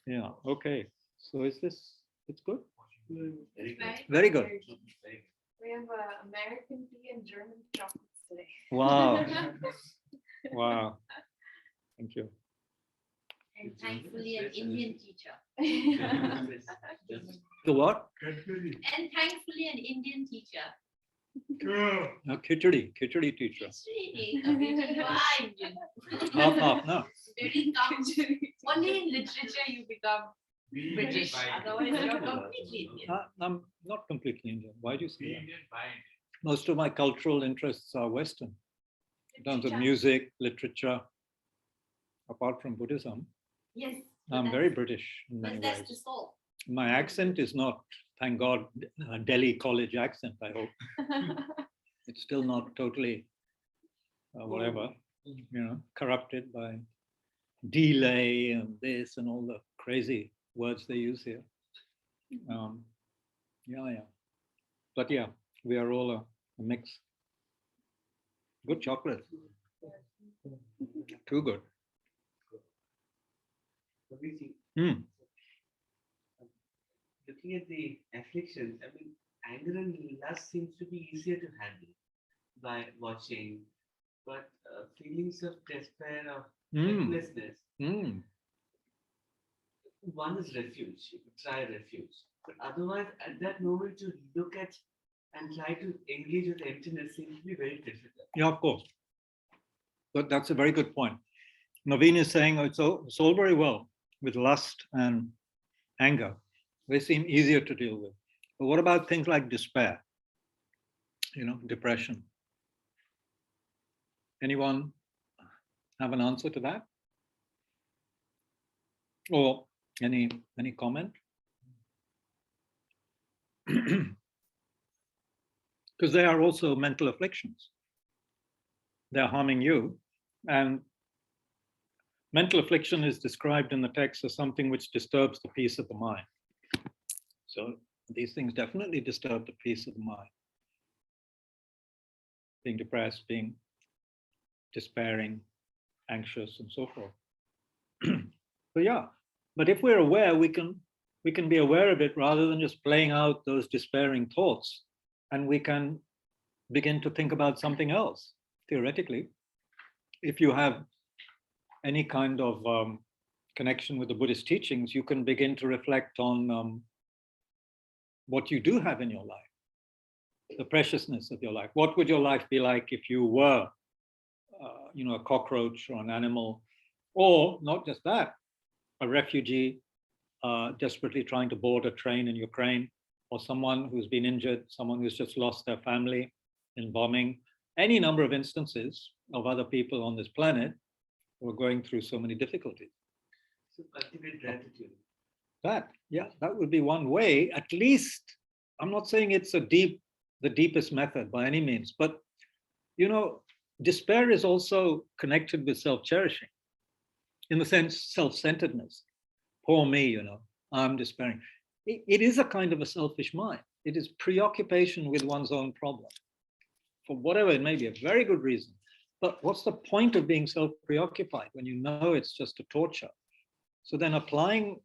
Yeah. Okay. So is this? It's good. Very good. We have American tea and German chocolates today. Wow. Wow. Thank you. And thankfully an Indian teacher. The what? And thankfully an Indian teacher. No, khichdi teacher. It's really, I mean, you are Indian. Half, no. Beauty comes, only in literature you become Be Indian British, by Indian. otherwise you're completely Indian. I'm not completely Indian. Why do you say Be that? Indian by Indian. Most of my cultural interests are Western in terms of music, literature. Apart from Buddhism, Yes. but I'm that's- very British in many That's the ways. soul. My accent is not, thank God, a Delhi college accent, I hope. It's still not totally, whatever, corrupted by delay and this and all the crazy words they use here. Yeah. But yeah, we are all a mix. Good chocolate. Too good. Hmm. Looking at the afflictions, I mean, anger and lust seems to be easier to handle by watching, but feelings of despair, of helplessness, one is refuge. You could try refuge, but otherwise, at that moment, to look at and try to engage with emptiness seems to be very difficult. Yeah, of course. But that's a very good point. Naveen is saying it's all very well with lust and anger. They seem easier to deal with. But what about things like despair? Depression. Anyone have an answer to that? Or any comment? Because they are also mental afflictions. They're harming you. And mental affliction is described in the text as something which disturbs the peace of the mind. So these things definitely disturb the peace of the mind. Being depressed, being despairing, anxious, and so forth. So yeah, but if we're aware, we can be aware of it rather than just playing out those despairing thoughts, and we can begin to think about something else. Theoretically, if you have any kind of connection with the Buddhist teachings, you can begin to reflect on what you do have in your life, the preciousness of your life. What would your life be like if you were, a cockroach or an animal, or not just that, a refugee desperately trying to board a train in Ukraine, or someone who's been injured, someone who's just lost their family in bombing, any number of instances of other people on this planet who are going through so many difficulties. So cultivate gratitude. That would be one way, at least. I'm not saying it's the deepest method by any means, but despair is also connected with self-cherishing, in the sense self-centeredness. Poor me, I'm despairing. It is a kind of a selfish mind. It is preoccupation with one's own problem, for whatever it may be, a very good reason. But what's the point of being self-preoccupied when you know it's just a torture? So then applying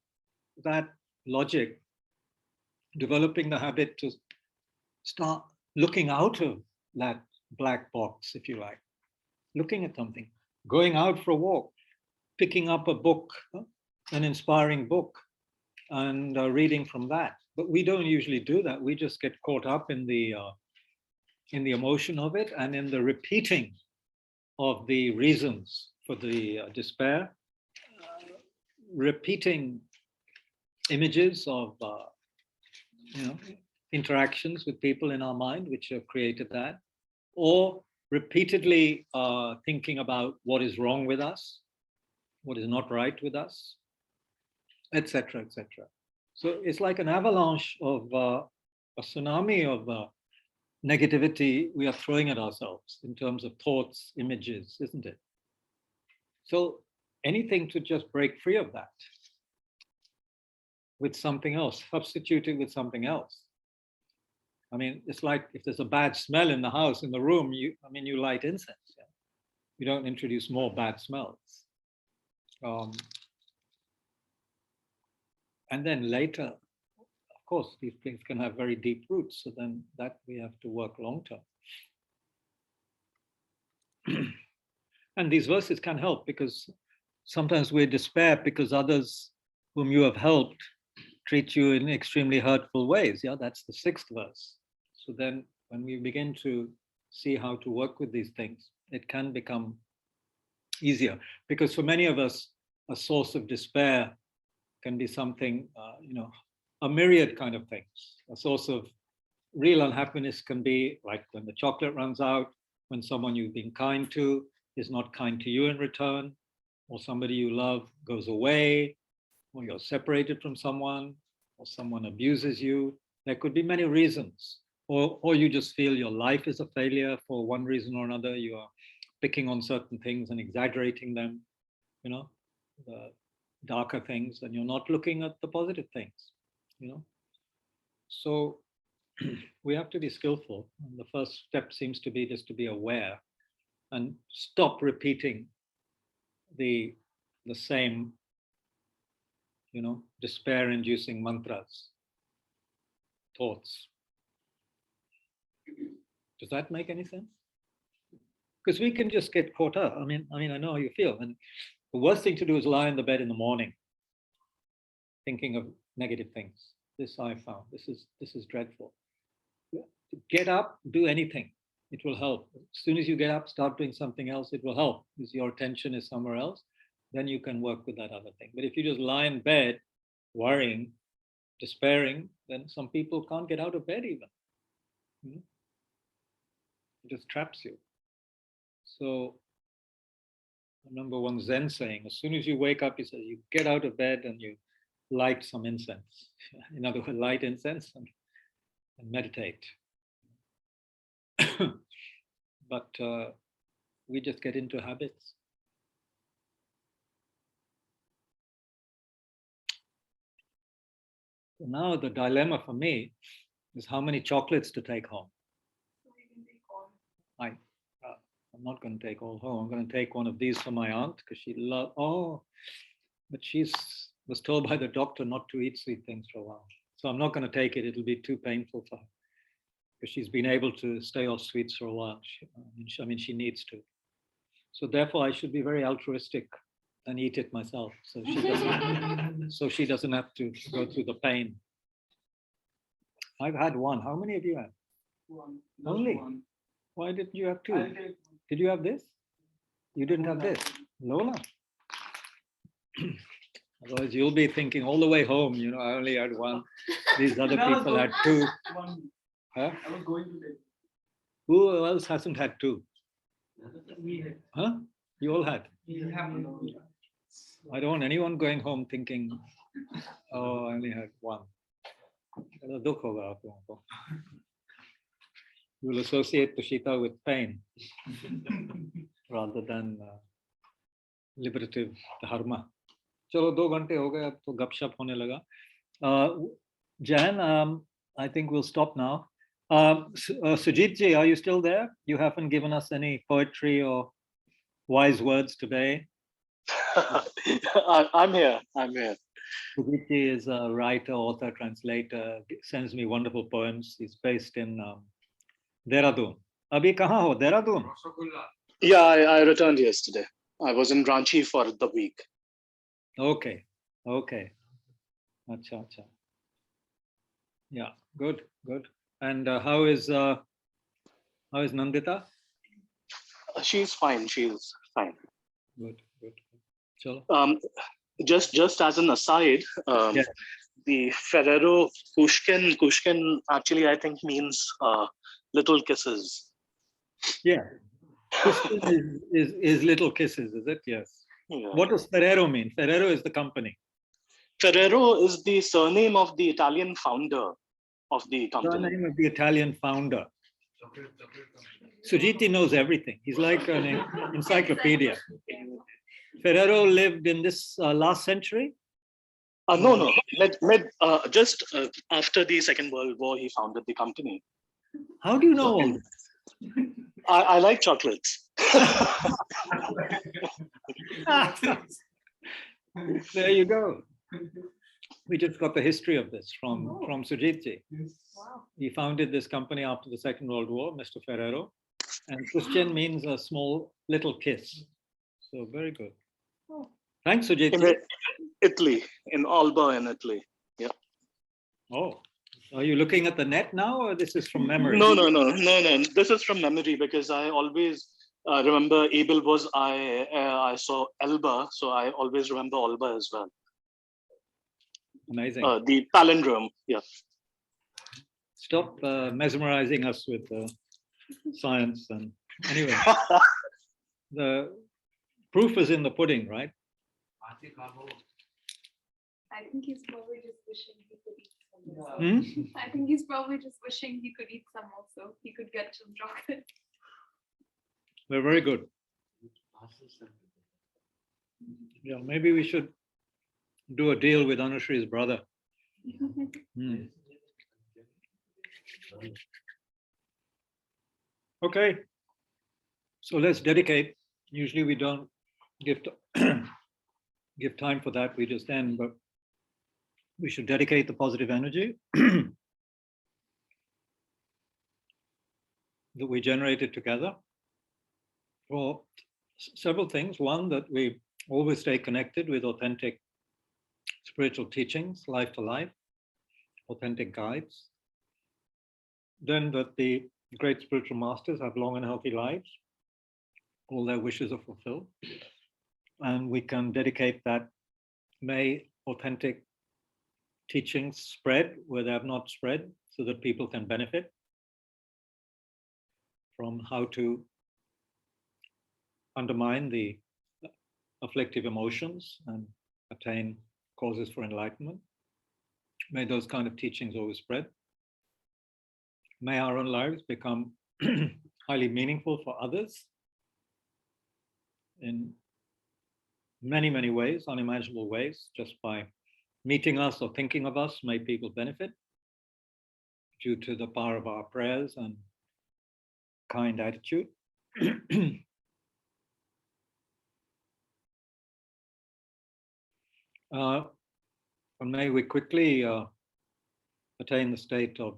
that logic, developing the habit to start looking out of that black box, if you like, looking at something, going out for a walk, picking up a book, an inspiring book, and reading from that. But we don't usually do that. We just get caught up in the emotion of it and in the repeating of the reasons for the despair, repeating images of interactions with people in our mind which have created that, or repeatedly thinking about what is wrong with us, what is not right with us, etc., etc. So it's like an avalanche of a tsunami of negativity we are throwing at ourselves in terms of thoughts, images, isn't it? So anything to just break free of that with something else, substitute it with something else. I mean, it's like if there's a bad smell in the house, in the room, you light incense. Yeah? You don't introduce more bad smells. And then later, of course, these things can have very deep roots. So then that we have to work long term. And these verses can help, because sometimes we despair because others whom you have helped treat you in extremely hurtful ways. Yeah, that's the 6th verse. So then when we begin to see how to work with these things, it can become easier. Because for many of us, a source of despair can be something, a myriad kind of things. A source of real unhappiness can be like when the chocolate runs out, when someone you've been kind to is not kind to you in return, or somebody you love goes away, or you're separated from someone, or someone abuses you. There could be many reasons. Or you just feel your life is a failure for one reason or another. You are picking on certain things and exaggerating them, the darker things, and you're not looking at the positive things, So we have to be skillful. And the first step seems to be just to be aware and stop repeating the same, despair-inducing mantras, thoughts. Does that make any sense? Because we can just get caught up. I mean, I know how you feel. And the worst thing to do is lie in the bed in the morning, thinking of negative things. This I found. This is dreadful. Get up, do anything. It will help. As soon as you get up, start doing something else, it will help. Because your attention is somewhere else. Then you can work with that other thing. But if you just lie in bed, worrying, despairing, then some people can't get out of bed even. It just traps you. So I remember one Zen saying, as soon as you wake up, he says, you get out of bed and you light some incense. In other words, light incense and meditate. But we just get into habits. So now the dilemma for me is how many chocolates to take home. I'm not going to take all home. I'm going to take one of these for my aunt because she loves. But she was told by the doctor not to eat sweet things for a while. So I'm not going to take it. It'll be too painful for her because she's been able to stay off sweets for a while. She needs to. So therefore, I should be very altruistic and eat it myself. So she doesn't have to go through the pain. I've had one. How many of you had? One. Only? One. Why didn't you have two? I'll take Did you have this? You didn't have this? Lola? Otherwise, you'll be thinking all the way home, I only had one. These other people had two. one. Huh? I was going to take. Who else hasn't had two? We had. Huh? You all had? We have. I don't want anyone going home thinking, oh, I only had one. You will associate Tushita with pain rather than liberative dharma. Chalo 2 घंटे हो गए अब तो गपशप होने लगा. Jan, I think we'll stop now. Sujit ji, are you still there? You haven't given us any poetry or wise words today. I'm here. Sujit ji is a writer, author, translator, sends me wonderful poems. He's based in Dehradun. Abhi kahan ho? Dehradun? Yeah, I returned yesterday. I was in Ranchi for the week. Okay. Acha. Yeah, good. And how is Nandita? She's fine. Good. Chalo. Just as an aside, Yes. the Ferrero Kushkin actually I think means little kisses. Yeah. Kushkin is little kisses, is it? Yes. Yeah. What does Ferrero mean? Ferrero is the company. Ferrero is the surname of the Italian founder of the The company. name of the Italian founder. Sujiti knows everything. He's like an encyclopedia. Ferrero lived in this last century? No. Just after the Second World War, he founded the company. How do you know all this? I like chocolates. There you go. We just got the history of this from Sujitji. Wow. He founded this company after the Second World War, Mr. Ferrero. And Christian means a small little kiss. So very good. Thanks, Sujitji. In Italy, in Alba in Italy. Yeah. Oh, are you looking at the net now or this is from memory? No. This is from memory because I always remember Abel was I saw Elba, so I always remember Alba as well. Amazing. The palindrome. Yeah. Stop mesmerizing us with science. And anyway, the proof is in the pudding, right? I think he's probably just wishing he could eat some also. I think he's probably just wishing he could eat some also. He could get some chocolate. They're very good. Yeah, maybe we should do a deal with Anushri's brother. Okay, so let's dedicate. Usually we don't give give time for that. We just end, but we should dedicate the positive energy that we generated together for several things. One, that we always stay connected with authentic spiritual teachings, life to life, authentic guides. Then that the great spiritual masters have long and healthy lives, all their wishes are fulfilled. And we can dedicate that, may authentic teachings spread where they have not spread, so that people can benefit from how to undermine the afflictive emotions and attain causes for enlightenment. May those kind of teachings always spread. May our own lives become highly meaningful for others in many, many ways, unimaginable ways, just by meeting us or thinking of us. May people benefit due to the power of our prayers and kind attitude. And may we quickly attain the state of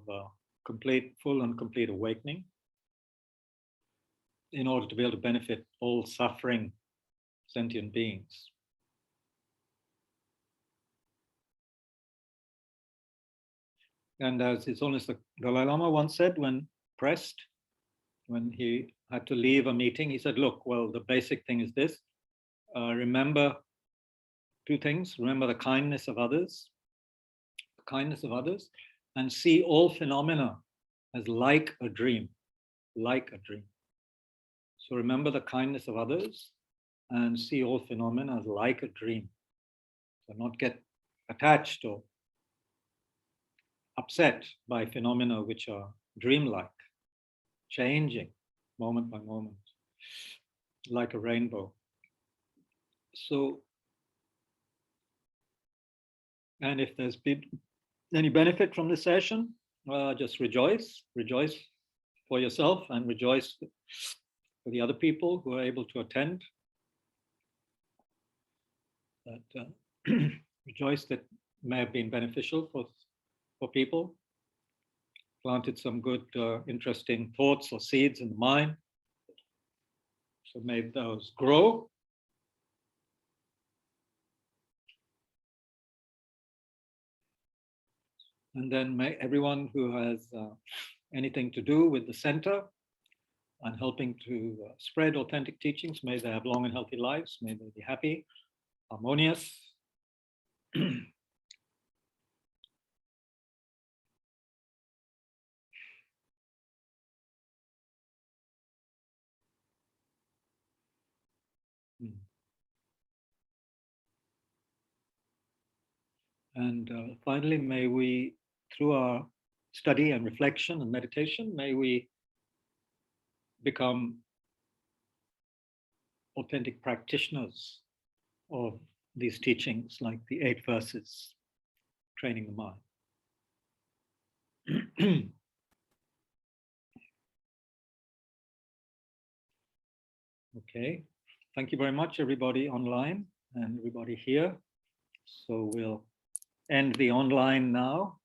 complete, full and complete awakening in order to be able to benefit all suffering sentient beings. And as His Holiness the Dalai Lama once said, when pressed, when he had to leave a meeting, he said, look, well, the basic thing is this, remember two things: remember the kindness of others, and see all phenomena as like a dream, like a dream. So remember the kindness of others and see all phenomena as like a dream. So not get attached or upset by phenomena which are dreamlike, changing moment by moment, like a rainbow. So, and if there's been any benefit from this session, just rejoice for yourself and rejoice for the other people who are able to attend. That rejoice that may have been beneficial for people, planted some good, interesting thoughts or seeds in the mind. So may those grow. And then may everyone who has anything to do with the center and helping to spread authentic teachings, may they have long and healthy lives. May they be happy, harmonious. And finally, may we, through our study and reflection and meditation, may we become authentic practitioners of these teachings, like the 8 verses, training the mind. Okay, thank you very much, everybody online and everybody here. So we'll end the online now.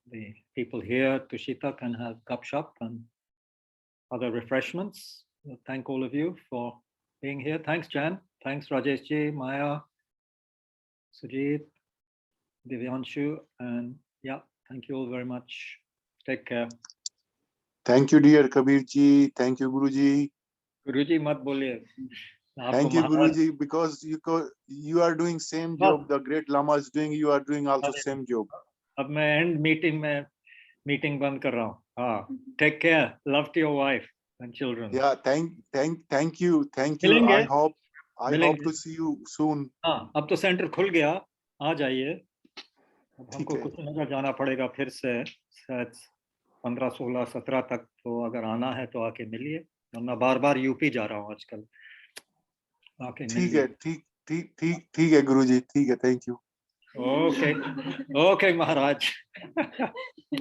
The people here, Tushita, can have gupshup and other refreshments. We'll thank all of you for being here. Thanks, Jan. Thanks, Rajeshji, Maya, Sujit, Divyanshu, and yeah, thank you all very much. Take care. Thank you, dear Kabirji. Thank you, Guruji. Guruji, mat boliye. Thank you, Guruji, because you are doing same job the great Lama is doing. You are doing also same job. अब मैं end meeting में meeting बंद कर रहा हूँ. हाँ, take care. Love to your wife and children. Yeah, thank you. मिलेंगे. I hope to see you soon. हाँ, अब तो सेंटर खुल गया. आ जाइए. अब हमको ठीक है. कुछ नजर जाना पड़ेगा फिर से शायद 15, 16, 17 तक. तो अगर आना है तो आके मिलिए. वरना बार-बार यूपी जा रहा हूँ आजकल. आके मिलिए. ठीक है गुरुजी. ठीक है. Thank you. Okay, Maharaj.